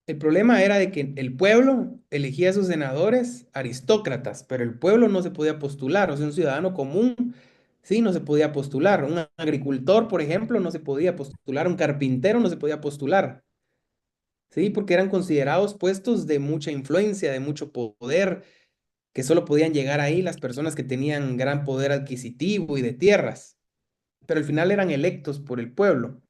El problema era de que el pueblo elegía a sus senadores aristócratas, pero el pueblo no se podía postular, o sea, un ciudadano común, sí, no se podía postular. Un agricultor, por ejemplo, no se podía postular, un carpintero no se podía postular, sí, porque eran considerados puestos de mucha influencia, de mucho poder, que solo podían llegar ahí las personas que tenían gran poder adquisitivo y de tierras, pero al final eran electos por el pueblo.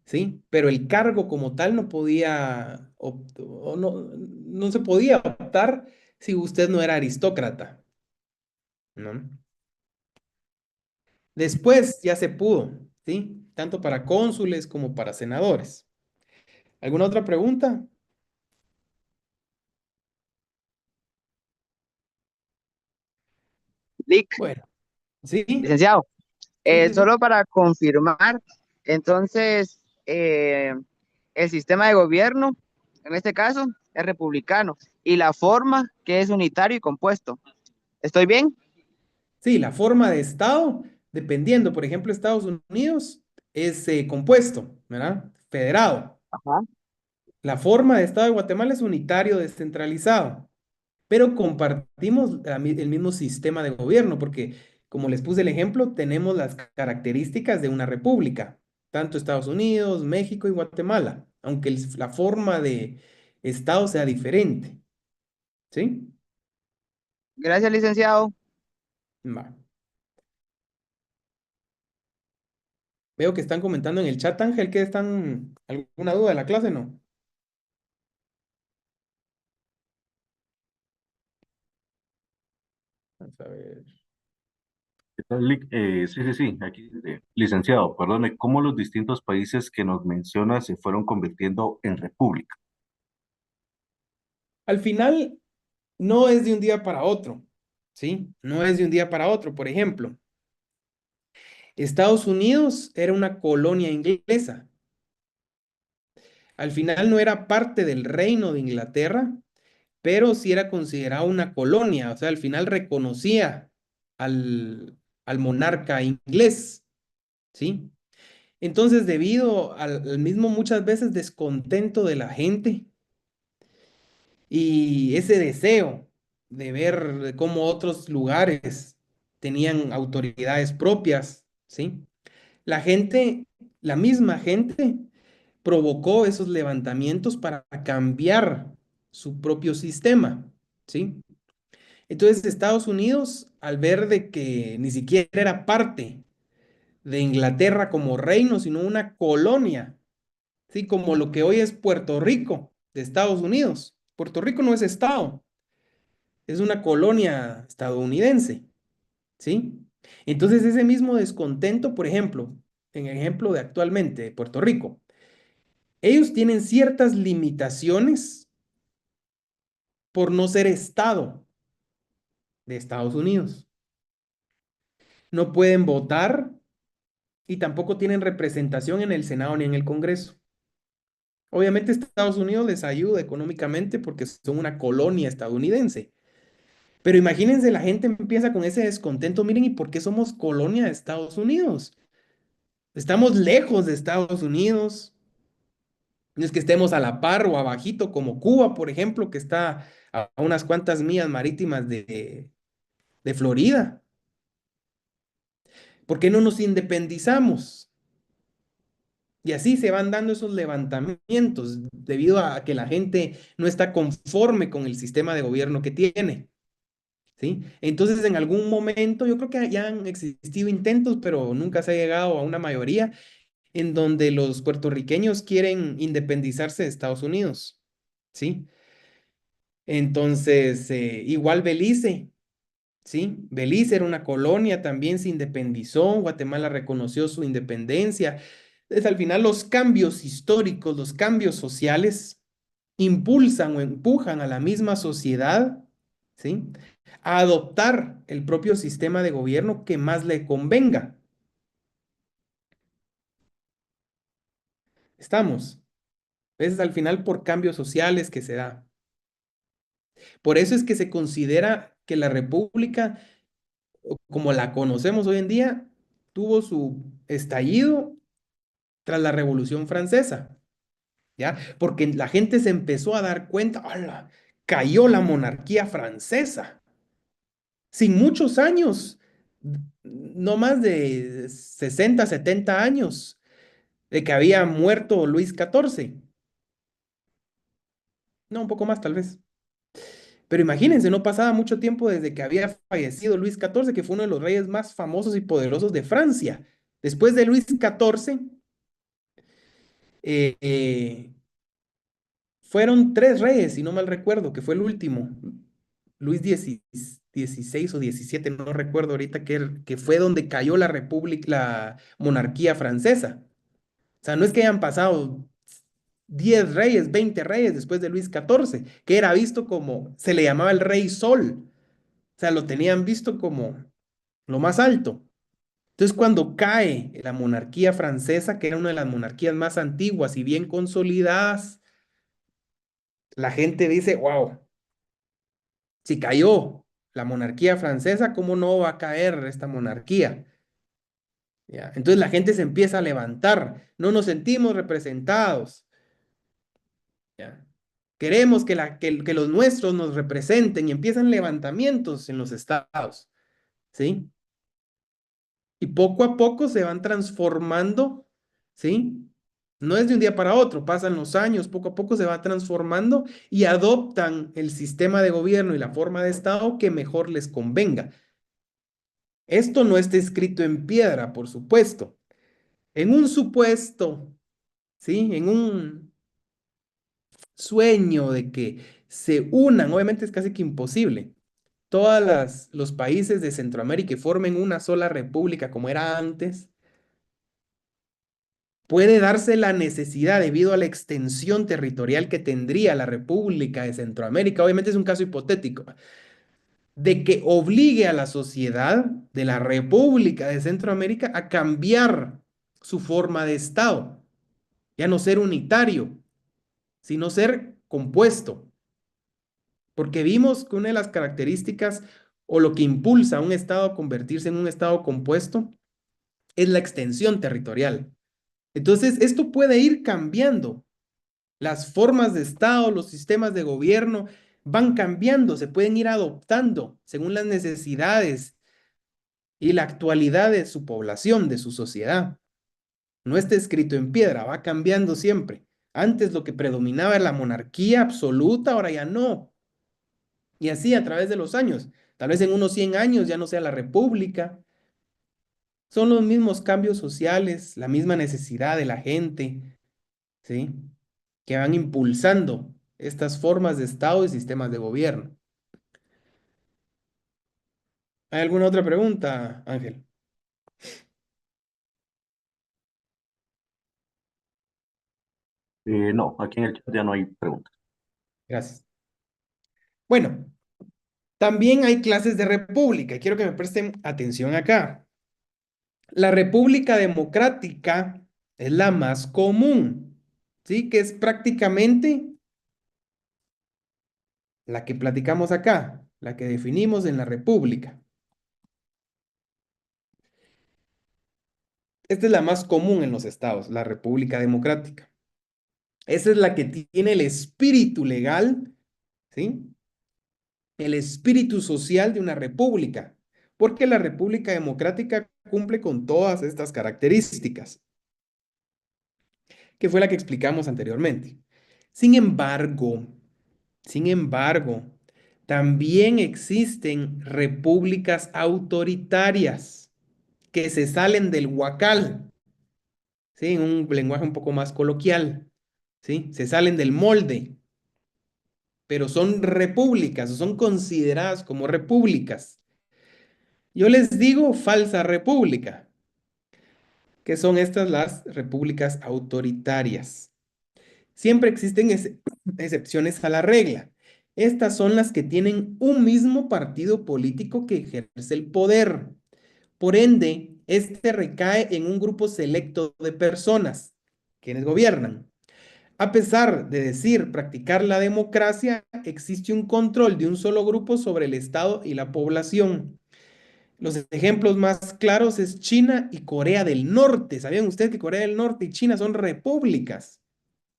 ¿Sí? Pero el cargo como tal no podía, o no se podía optar si usted no era aristócrata, ¿no? Después ya se pudo, ¿sí? Tanto para cónsules como para senadores. ¿Alguna otra pregunta? Lic, Bueno, ¿sí? Sí, licenciado, sí, sí. solo para confirmar, entonces, el sistema de gobierno, en este caso, es republicano y la forma que es unitario y compuesto. ¿Estoy bien? Sí, la forma de Estado, dependiendo, por ejemplo, Estados Unidos es compuesto, ¿verdad? Federado. Ajá. La forma de Estado de Guatemala es unitario, descentralizado. Pero compartimos el mismo sistema de gobierno, porque como les puse el ejemplo, tenemos las características de una república, tanto Estados Unidos, México y Guatemala, aunque la forma de Estado sea diferente, ¿sí? Gracias, licenciado. Va. Veo que están comentando en el chat, Ángel, que están, ¿alguna duda de la clase? No. Vamos a ver. ¿Qué tal, Lic? Sí, sí, sí, aquí, licenciado, perdone, ¿cómo los distintos países que nos menciona se fueron convirtiendo en república? Al final, no es de un día para otro, ¿sí? No es de un día para otro. Por ejemplo, Estados Unidos era una colonia inglesa. Al final no era parte del reino de Inglaterra, pero sí era considerado una colonia. O sea, al final reconocía al monarca inglés, ¿sí? Entonces, debido al mismo muchas veces descontento de la gente y ese deseo de ver cómo otros lugares tenían autoridades propias, ¿sí? La gente, la misma gente, provocó esos levantamientos para cambiar su propio sistema, ¿sí? Entonces Estados Unidos, al ver de que ni siquiera era parte de Inglaterra como reino, sino una colonia, ¿sí? Como lo que hoy es Puerto Rico, de Estados Unidos. Puerto Rico no es estado, es una colonia estadounidense, ¿sí? Entonces ese mismo descontento, por ejemplo, en el ejemplo de actualmente de Puerto Rico, ellos tienen ciertas limitaciones por no ser estado de Estados Unidos. No pueden votar y tampoco tienen representación en el Senado ni en el Congreso. Obviamente Estados Unidos les ayuda económicamente porque son una colonia estadounidense. Pero imagínense, la gente empieza con ese descontento. Miren, ¿y por qué somos colonia de Estados Unidos? Estamos lejos de Estados Unidos. No es que estemos a la par o abajito como Cuba, por ejemplo, que está a unas cuantas millas marítimas de Florida. ¿Por qué no nos independizamos? Y así se van dando esos levantamientos debido a que la gente no está conforme con el sistema de gobierno que tiene. ¿Sí? Entonces, en algún momento, yo creo que ya han existido intentos, pero nunca se ha llegado a una mayoría en donde los puertorriqueños quieren independizarse de Estados Unidos. ¿Sí? Entonces, igual Belice. ¿Sí? Belice era una colonia, también se independizó, Guatemala reconoció su independencia. Entonces, al final los cambios históricos, los cambios sociales, impulsan o empujan a la misma sociedad, ¿sí? A adoptar el propio sistema de gobierno que más le convenga. Estamos. Es al final por cambios sociales que se da. Por eso es que se considera que la República, como la conocemos hoy en día, tuvo su estallido tras la Revolución Francesa, ¿ya? Porque la gente se empezó a dar cuenta, ¡hala! Cayó la monarquía francesa. Sin muchos años, no más de 60, 70 años de que había muerto Luis XIV. No, un poco más tal vez. Pero imagínense, no pasaba mucho tiempo desde que había fallecido Luis XIV, que fue uno de los reyes más famosos y poderosos de Francia. Después de Luis XIV, eh, eh, fueron tres reyes, si no mal recuerdo, que fue el último, Luis XVI o XVII, no recuerdo ahorita, que fue donde cayó la república, la monarquía francesa. O sea, no es que hayan pasado 10 reyes, 20 reyes después de Luis XIV, que era visto como, se le llamaba el rey Sol. O sea, lo tenían visto como lo más alto. Entonces, cuando cae la monarquía francesa, que era una de las monarquías más antiguas y bien consolidadas, la gente dice, wow, si cayó la monarquía francesa, ¿cómo no va a caer esta monarquía? ¿Ya? Entonces la gente se empieza a levantar, no nos sentimos representados. ¿Ya? Queremos que los nuestros nos representen y empiezan levantamientos en los estados, ¿sí? Y poco a poco se van transformando, ¿sí? No es de un día para otro, pasan los años, poco a poco se va transformando y adoptan el sistema de gobierno y la forma de Estado que mejor les convenga. Esto no está escrito en piedra, por supuesto. En un supuesto, ¿sí? En un sueño de que se unan, obviamente es casi que imposible, los países de Centroamérica y formen una sola república como era antes, puede darse la necesidad debido a la extensión territorial que tendría la República de Centroamérica, obviamente es un caso hipotético, de que obligue a la sociedad de la República de Centroamérica a cambiar su forma de Estado, ya no ser unitario, sino ser compuesto. Porque vimos que una de las características o lo que impulsa a un Estado a convertirse en un Estado compuesto es la extensión territorial. Entonces, esto puede ir cambiando. Las formas de Estado, los sistemas de gobierno van cambiando, se pueden ir adoptando según las necesidades y la actualidad de su población, de su sociedad. No está escrito en piedra, va cambiando siempre. Antes lo que predominaba era la monarquía absoluta, ahora ya no. Y así a través de los años. Tal vez en unos 100 años ya no sea la república. Son los mismos cambios sociales, la misma necesidad de la gente, ¿sí? Que van impulsando estas formas de Estado y sistemas de gobierno. ¿Hay alguna otra pregunta, Ángel? No, aquí en el chat ya no hay preguntas. Gracias. Bueno, también hay clases de república y quiero que me presten atención acá. La república democrática es la más común, ¿sí? Que es prácticamente la que platicamos acá, la que definimos en la república. Esta es la más común en los estados, la república democrática. Esa es la que tiene el espíritu legal, ¿sí? El espíritu social de una república, porque la república democrática cumple con todas estas características, que fue la que explicamos anteriormente. Sin embargo, también existen repúblicas autoritarias que se salen del huacal, ¿sí? En un lenguaje un poco más coloquial, ¿sí? Se salen del molde, pero son repúblicas, o son consideradas como repúblicas. Yo les digo falsa república, que son estas las repúblicas autoritarias. Siempre existen excepciones a la regla. Estas son las que tienen un mismo partido político que ejerce el poder. Por ende, este recae en un grupo selecto de personas, quienes gobiernan. A pesar de decir practicar la democracia, existe un control de un solo grupo sobre el Estado y la población. Los ejemplos más claros es China y Corea del Norte. ¿Sabían ustedes que Corea del Norte y China son repúblicas?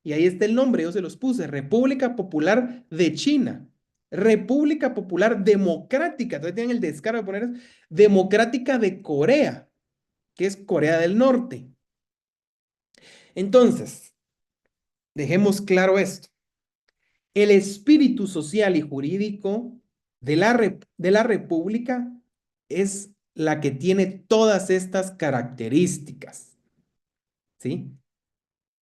Y ahí está el nombre, yo se los puse, República Popular de China. República Popular Democrática, todavía tienen el descaro de poner eso, Democrática de Corea, que es Corea del Norte. Entonces, dejemos claro esto. El espíritu social y jurídico de la República es la que tiene todas estas características, ¿sí?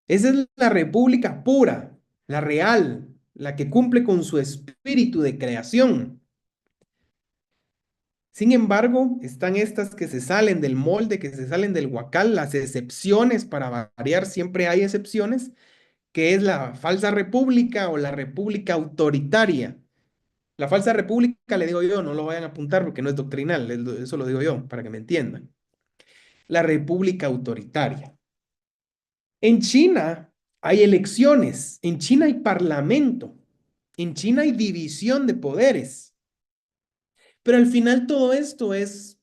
Esa es la república pura, la real, la que cumple con su espíritu de creación. Sin embargo, están estas que se salen del molde, que se salen del huacal, las excepciones, para variar, siempre hay excepciones, que es la falsa república o la república autoritaria. La falsa república, le digo yo, no lo vayan a apuntar porque no es doctrinal, eso lo digo yo, para que me entiendan. La república autoritaria. En China hay elecciones, en China hay parlamento, en China hay división de poderes. Pero al final todo esto es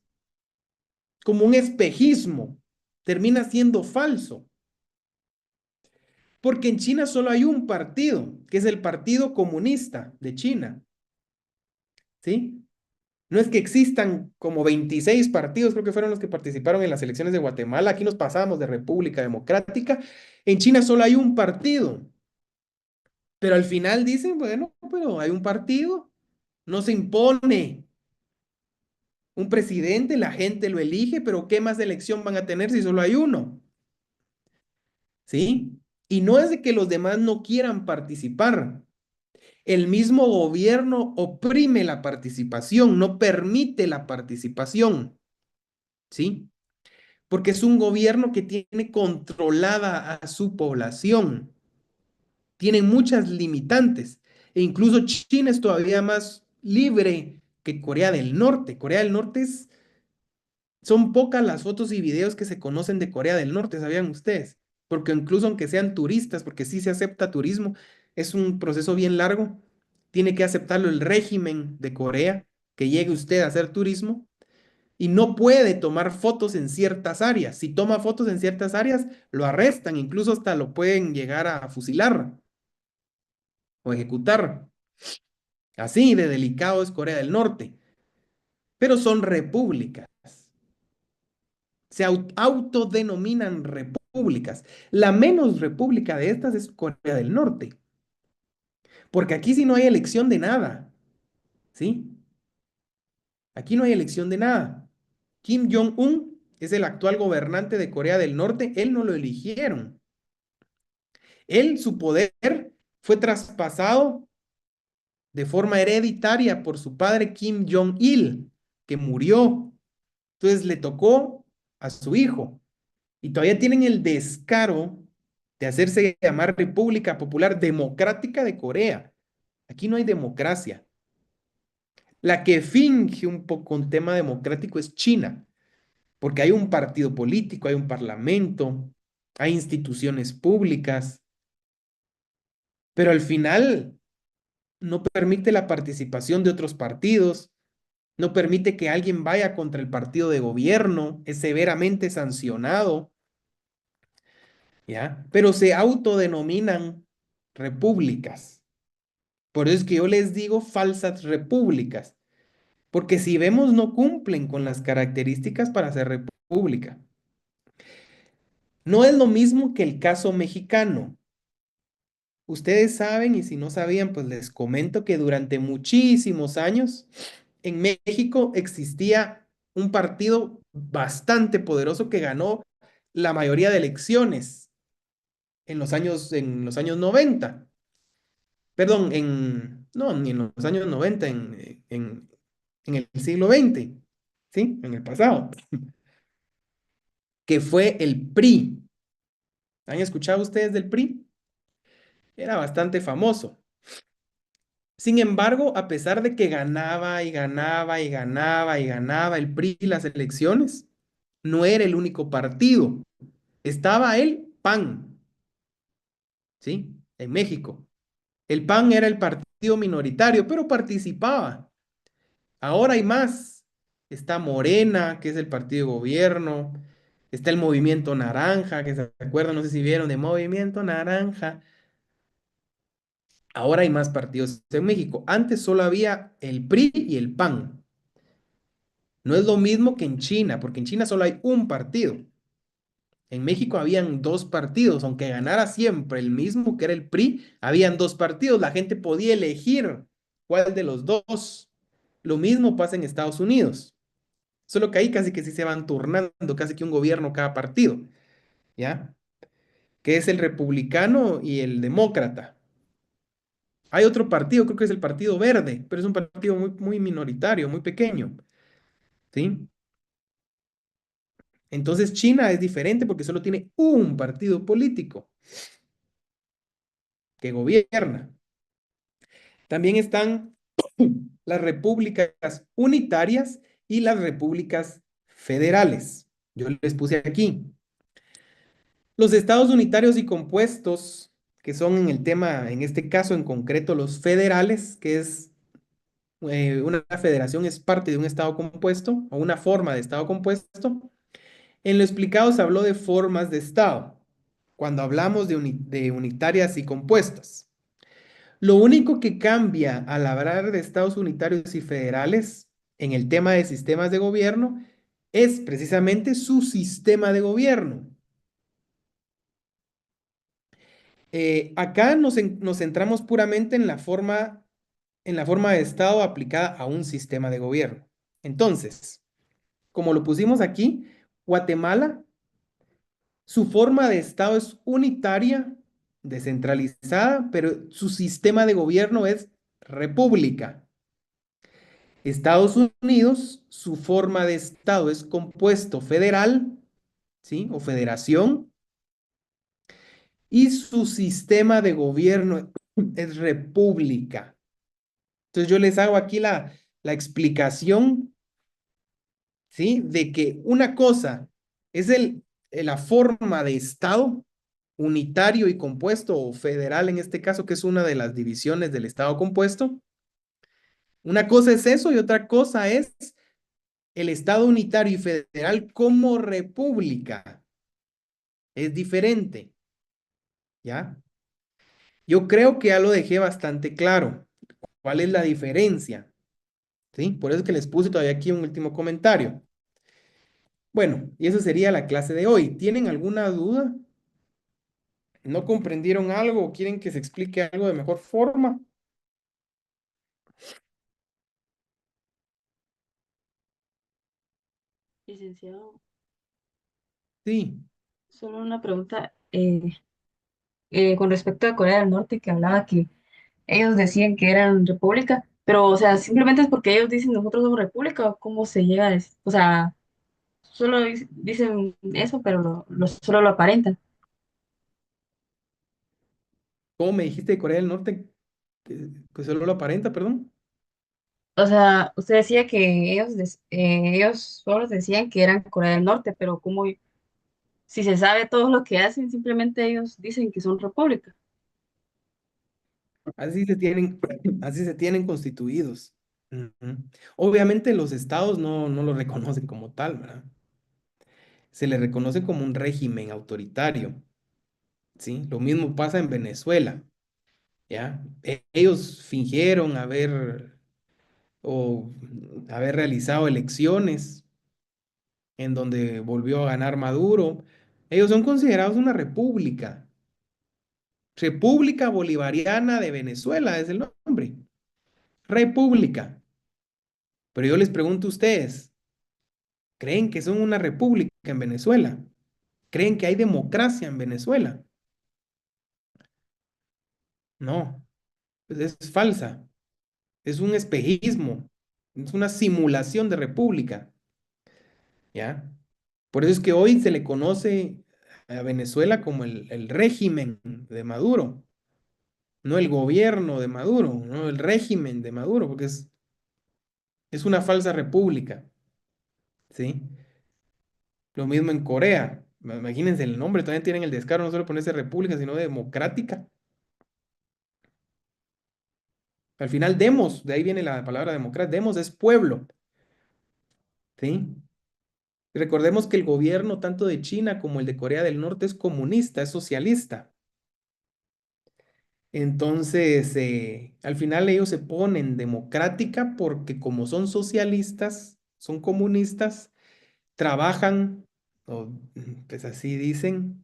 como un espejismo, termina siendo falso. Porque en China solo hay un partido, que es el Partido Comunista de China. ¿Sí? No es que existan como 26 partidos, creo que fueron los que participaron en las elecciones de Guatemala. Aquí nos pasamos de República Democrática. En China solo hay un partido. Pero al final dicen, bueno, pero hay un partido, no se impone un presidente, la gente lo elige, pero ¿qué más elección van a tener si solo hay uno? ¿Sí? Y no es de que los demás no quieran participar. El mismo gobierno oprime la participación, no permite la participación. ¿Sí? Porque es un gobierno que tiene controlada a su población. Tienen muchas limitantes. E incluso China es todavía más libre que Corea del Norte. Corea del Norte son pocas las fotos y videos que se conocen de Corea del Norte, ¿sabían ustedes? Porque incluso aunque sean turistas, porque sí se acepta turismo, es un proceso bien largo. Tiene que aceptarlo el régimen de Corea, que llegue usted a hacer turismo, y no puede tomar fotos en ciertas áreas. Si toma fotos en ciertas áreas, lo arrestan, incluso hasta lo pueden llegar a fusilar o ejecutar. Así de delicado es Corea del Norte. Pero son repúblicas. Se autodenominan repúblicas. La menos república de estas es Corea del Norte. Porque aquí sí no hay elección de nada. ¿Sí? Aquí no hay elección de nada. Kim Jong-un es el actual gobernante de Corea del Norte. Él no lo eligieron. Él, su poder fue traspasado de forma hereditaria por su padre Kim Jong-il, que murió. Entonces le tocó a su hijo. Y todavía tienen el descaro de hacerse llamar República Popular Democrática de Corea. Aquí no hay democracia. La que finge un poco un tema democrático es China, porque hay un partido político, hay un parlamento, hay instituciones públicas, pero al final no permite la participación de otros partidos, no permite que alguien vaya contra el partido de gobierno, es severamente sancionado, ¿ya? Pero se autodenominan repúblicas. Por eso es que yo les digo falsas repúblicas, porque si vemos no cumplen con las características para ser república. No es lo mismo que el caso mexicano. Ustedes saben, y si no sabían, pues les comento que durante muchísimos años en México existía un partido bastante poderoso que ganó la mayoría de elecciones en los años 90. Perdón, no, ni en los años 90, en el siglo XX, ¿sí? En el pasado, que fue el PRI. ¿Han escuchado ustedes del PRI? Era bastante famoso. Sin embargo, a pesar de que ganaba y ganaba y ganaba y ganaba el PRI las elecciones, no era el único partido. Estaba el PAN, ¿sí? En México. El PAN era el partido minoritario, pero participaba. Ahora hay más. Está Morena, que es el partido de gobierno. Está el Movimiento Naranja, que se acuerdan, no sé si vieron de Movimiento Naranja. Ahora hay más partidos en México. Antes solo había el PRI y el PAN. No es lo mismo que en China, porque en China solo hay un partido. En México habían dos partidos, aunque ganara siempre el mismo que era el PRI, habían dos partidos. La gente podía elegir cuál de los dos. Lo mismo pasa en Estados Unidos. Solo que ahí casi que sí se van turnando, casi que un gobierno cada partido, ¿ya? Que es el republicano y el demócrata. Hay otro partido, creo que es el Partido Verde, pero es un partido muy, muy minoritario, muy pequeño, ¿sí? Entonces China es diferente porque solo tiene un partido político que gobierna. También están las repúblicas unitarias y las repúblicas federales. Yo les puse aquí. Los estados unitarios y compuestos, que son en el tema, en este caso en concreto, los federales, que es una federación es parte de un estado compuesto o una forma de estado compuesto. En lo explicado se habló de formas de estado, cuando hablamos de unitarias y compuestas. Lo único que cambia al hablar de estados unitarios y federales en el tema de sistemas de gobierno es precisamente su sistema de gobierno. Acá nos centramos puramente en la forma de Estado aplicada a un sistema de gobierno. Entonces, como lo pusimos aquí, Guatemala, su forma de Estado es unitaria, descentralizada, pero su sistema de gobierno es república. Estados Unidos, su forma de Estado es compuesto federal, ¿sí? O federación, y su sistema de gobierno es república. Entonces yo les hago aquí la explicación, ¿sí? De que una cosa es la forma de Estado unitario y compuesto, o federal en este caso, que es una de las divisiones del Estado compuesto. Una cosa es eso y otra cosa es el Estado unitario y federal como república. Es diferente, ¿ya? Yo creo que ya lo dejé bastante claro. ¿Cuál es la diferencia? ¿Sí? Por eso es que les puse todavía aquí un último comentario. Bueno, y eso sería la clase de hoy. ¿Tienen alguna duda? ¿No comprendieron algo o quieren que se explique algo de mejor forma? Licenciado, Sí. solo una pregunta. con respecto a Corea del Norte, que hablaba que ellos decían que eran república, pero, o sea, simplemente es porque ellos dicen nosotros somos república, o cómo se llega a decir, o sea, solo dicen eso, pero solo lo aparentan. ¿Cómo me dijiste de Corea del Norte? Que solo lo aparenta, perdón. O sea, usted decía que ellos solo decían que eran Corea del Norte, pero como si se sabe todo lo que hacen, simplemente ellos dicen que son república. Así se tienen, así se tienen constituidos. Ujú. Obviamente los estados no lo reconocen como tal, ¿verdad? Se le reconoce como un régimen autoritario, ¿sí? Lo mismo pasa en Venezuela, ¿ya? Ellos fingieron o haber realizado elecciones en donde volvió a ganar Maduro. Ellos son considerados una república. República Bolivariana de Venezuela es el nombre. República. Pero yo les pregunto a ustedes, ¿creen que son una república en Venezuela? ¿Creen que hay democracia en Venezuela? No, pues es falsa. Es un espejismo. Es una simulación de república, ¿ya? Por eso es que hoy se le conoce a Venezuela como el régimen de Maduro, no el gobierno de Maduro, no el régimen de Maduro, porque es una falsa república, ¿sí? Lo mismo en Corea. Imagínense el nombre, también tienen el descaro no solo ponerse república, sino democrática. Al final, demos, de ahí viene la palabra democracia, demos es pueblo, ¿sí? Recordemos que el gobierno tanto de China como el de Corea del Norte es comunista, es socialista. Entonces, al final ellos se ponen democrática porque como son socialistas, son comunistas, trabajan, o, pues así dicen,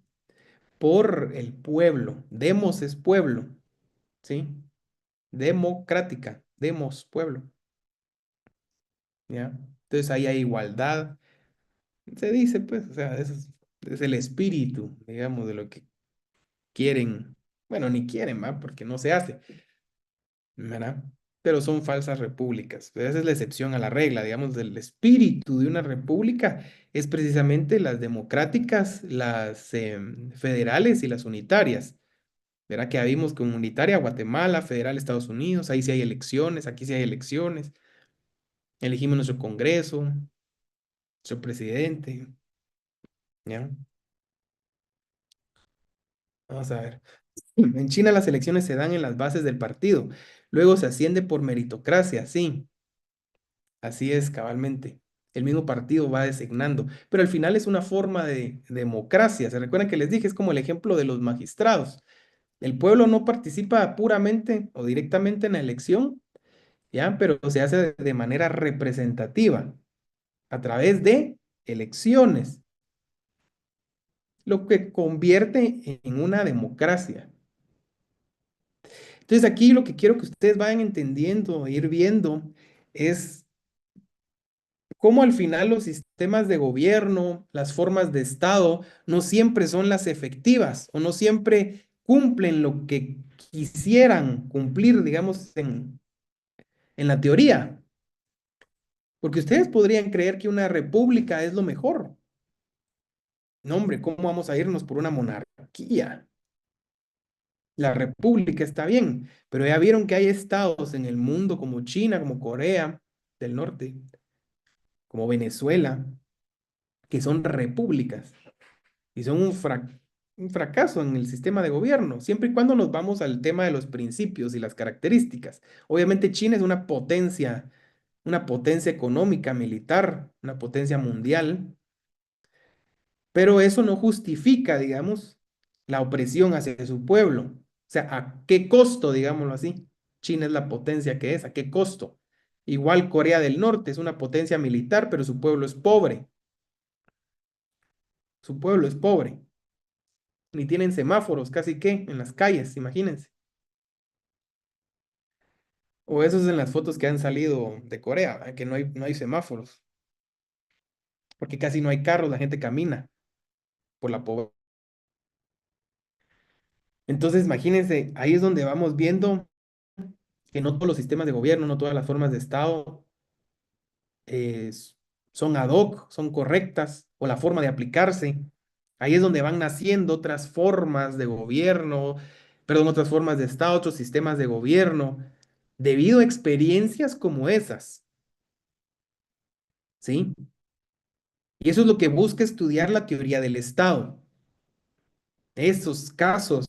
por el pueblo. Demos es pueblo, ¿sí? Democrática, demos pueblo, ¿ya? Entonces ahí hay igualdad. Se dice, pues, o sea, es el espíritu, digamos, de lo que quieren. Bueno, ni quieren, ¿va? Porque no se hace, ¿verdad? Pero son falsas repúblicas. Esa es la excepción a la regla, digamos, del espíritu de una república es precisamente las democráticas, las federales y las unitarias. Verá que ya vimos que unitaria Guatemala, federal Estados Unidos, ahí sí hay elecciones, aquí sí hay elecciones. Elegimos nuestro Congreso, nuestro presidente, ¿ya? Vamos a ver. En China las elecciones se dan en las bases del partido. Luego se asciende por meritocracia, sí. Así es, cabalmente. El mismo partido va designando. Pero al final es una forma de democracia. ¿Se recuerdan que les dije? Es como el ejemplo de los magistrados. El pueblo no participa puramente o directamente en la elección, ¿ya? Pero se hace de manera representativa a través de elecciones, lo que convierte en una democracia. Entonces aquí lo que quiero que ustedes vayan entendiendo, ir viendo, es cómo al final los sistemas de gobierno, las formas de Estado, no siempre son las efectivas o no siempre cumplen lo que quisieran cumplir, digamos, en la teoría. Porque ustedes podrían creer que una república es lo mejor. No, hombre, ¿cómo vamos a irnos por una monarquía? La república está bien, pero ya vieron que hay estados en el mundo como China, como Corea del Norte, como Venezuela, que son repúblicas y son un fracaso en el sistema de gobierno, siempre y cuando nos vamos al tema de los principios y las características. Obviamente China es una potencia económica, militar, una potencia mundial, pero eso no justifica, digamos, la opresión hacia su pueblo. O sea, ¿a qué costo, digámoslo así? China es la potencia que es, ¿a qué costo? Igual Corea del Norte es una potencia militar, pero su pueblo es pobre. Su pueblo es pobre. Ni tienen semáforos, casi que, en las calles, imagínense. O esos en las fotos que han salido de Corea, que no hay semáforos, porque casi no hay carros, la gente camina por la pobreza. Entonces, imagínense, ahí es donde vamos viendo que no todos los sistemas de gobierno, no todas las formas de Estado eh, son ad hoc, son correctas, o la forma de aplicarse. Ahí es donde van naciendo otras formas de gobierno, perdón, otras formas de Estado, otros sistemas de gobierno, debido a experiencias como esas, ¿sí? Y eso es lo que busca estudiar la teoría del Estado. Esos casos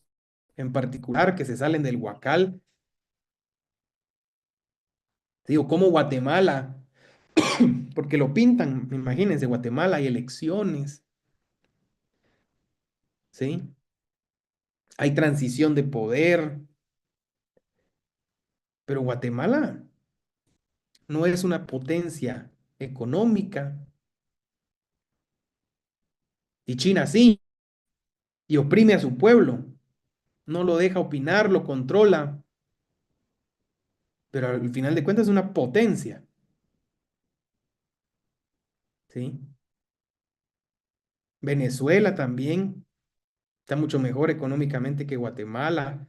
en particular que se salen del Huacal, digo, como Guatemala, porque lo pintan, imagínense, Guatemala hay elecciones, ¿sí? Hay transición de poder, pero Guatemala no es una potencia económica, y China sí, y oprime a su pueblo, no lo deja opinar, lo controla, pero al final de cuentas es una potencia, ¿sí? Venezuela también está mucho mejor económicamente que Guatemala.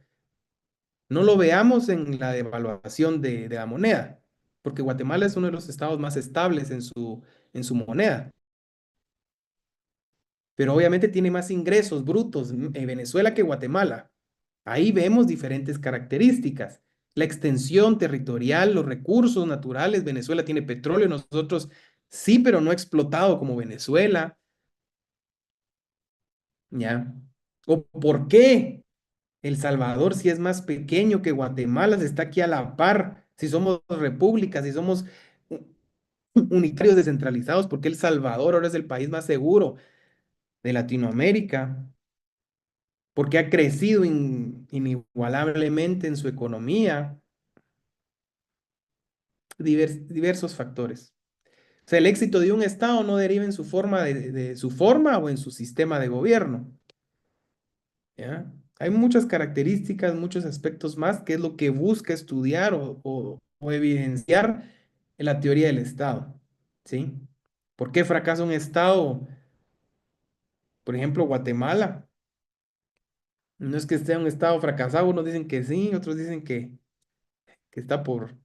No lo veamos en la devaluación de la moneda, porque Guatemala es uno de los estados más estables en su moneda, pero obviamente tiene más ingresos brutos en Venezuela que Guatemala. Ahí vemos diferentes características. La extensión territorial, los recursos naturales. Venezuela tiene petróleo, nosotros sí, pero no explotado como Venezuela. ¿Ya? ¿O por qué El Salvador, si es más pequeño que Guatemala, se está aquí a la par? Si somos repúblicas, si somos unitarios descentralizados, ¿por qué El Salvador ahora es el país más seguro de Latinoamérica? Porque ha crecido inigualablemente en su economía, diversos factores. O sea, el éxito de un Estado no deriva en su forma de su forma o en su sistema de gobierno, ¿ya? Hay muchas características, muchos aspectos más que es lo que busca estudiar o evidenciar en la teoría del Estado, ¿sí? ¿Por qué fracasa un Estado? Por ejemplo, Guatemala. No es que esté un Estado fracasado, unos dicen que sí, otros dicen que está por,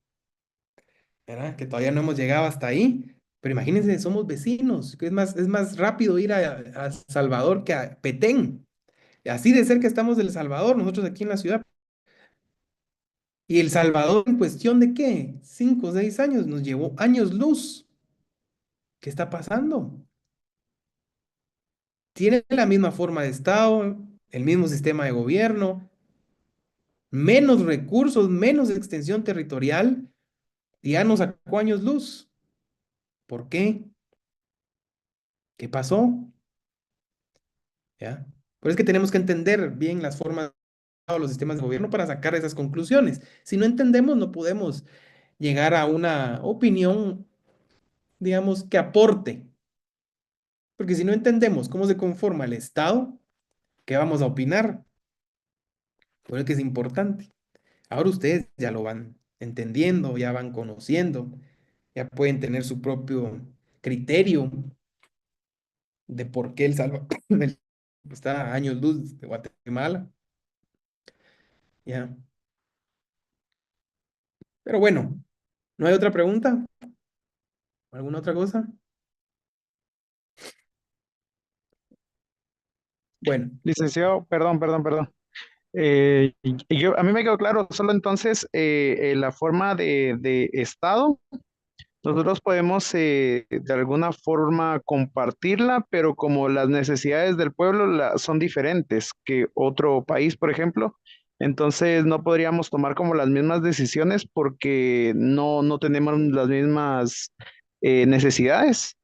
¿verdad? Que todavía no hemos llegado hasta ahí. Pero imagínense, somos vecinos, que es más rápido ir a Salvador que a Petén. Así de cerca estamos del Salvador, nosotros aquí en la ciudad. Y El Salvador, ¿en cuestión de qué? 5 o 6 años, nos llevó años luz. ¿Qué está pasando? Tiene la misma forma de Estado, el mismo sistema de gobierno, menos recursos, menos extensión territorial, y ya nos sacó años luz. ¿Por qué? ¿Qué pasó? ¿Ya? Pero es que tenemos que entender bien las formas o los sistemas de gobierno para sacar esas conclusiones. Si no entendemos, no podemos llegar a una opinión, digamos, que aporte. Porque si no entendemos cómo se conforma el Estado, ¿qué vamos a opinar? Por eso que es importante. Ahora ustedes ya lo van entendiendo, ya van conociendo, ya pueden tener su propio criterio de por qué El Salvador está a años luz de Guatemala. Ya. Pero bueno, ¿no hay otra pregunta? ¿Alguna otra cosa? Bueno, Licenciado, perdón. A mí me quedó claro, solo entonces la forma de Estado, nosotros podemos de alguna forma compartirla, pero como las necesidades del pueblo son diferentes que otro país, por ejemplo, entonces no podríamos tomar como las mismas decisiones porque no tenemos las mismas necesidades.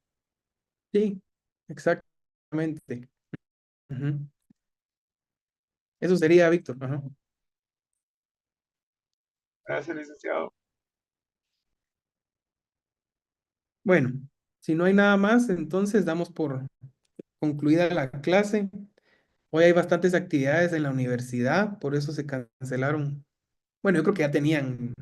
sí, exactamente. Ujú. Eso sería, Víctor. Ajá. Gracias, licenciado. Bueno, si no hay nada más, entonces damos por concluida la clase. Hoy hay bastantes actividades en la universidad, por eso se cancelaron. Bueno, yo creo que ya tenían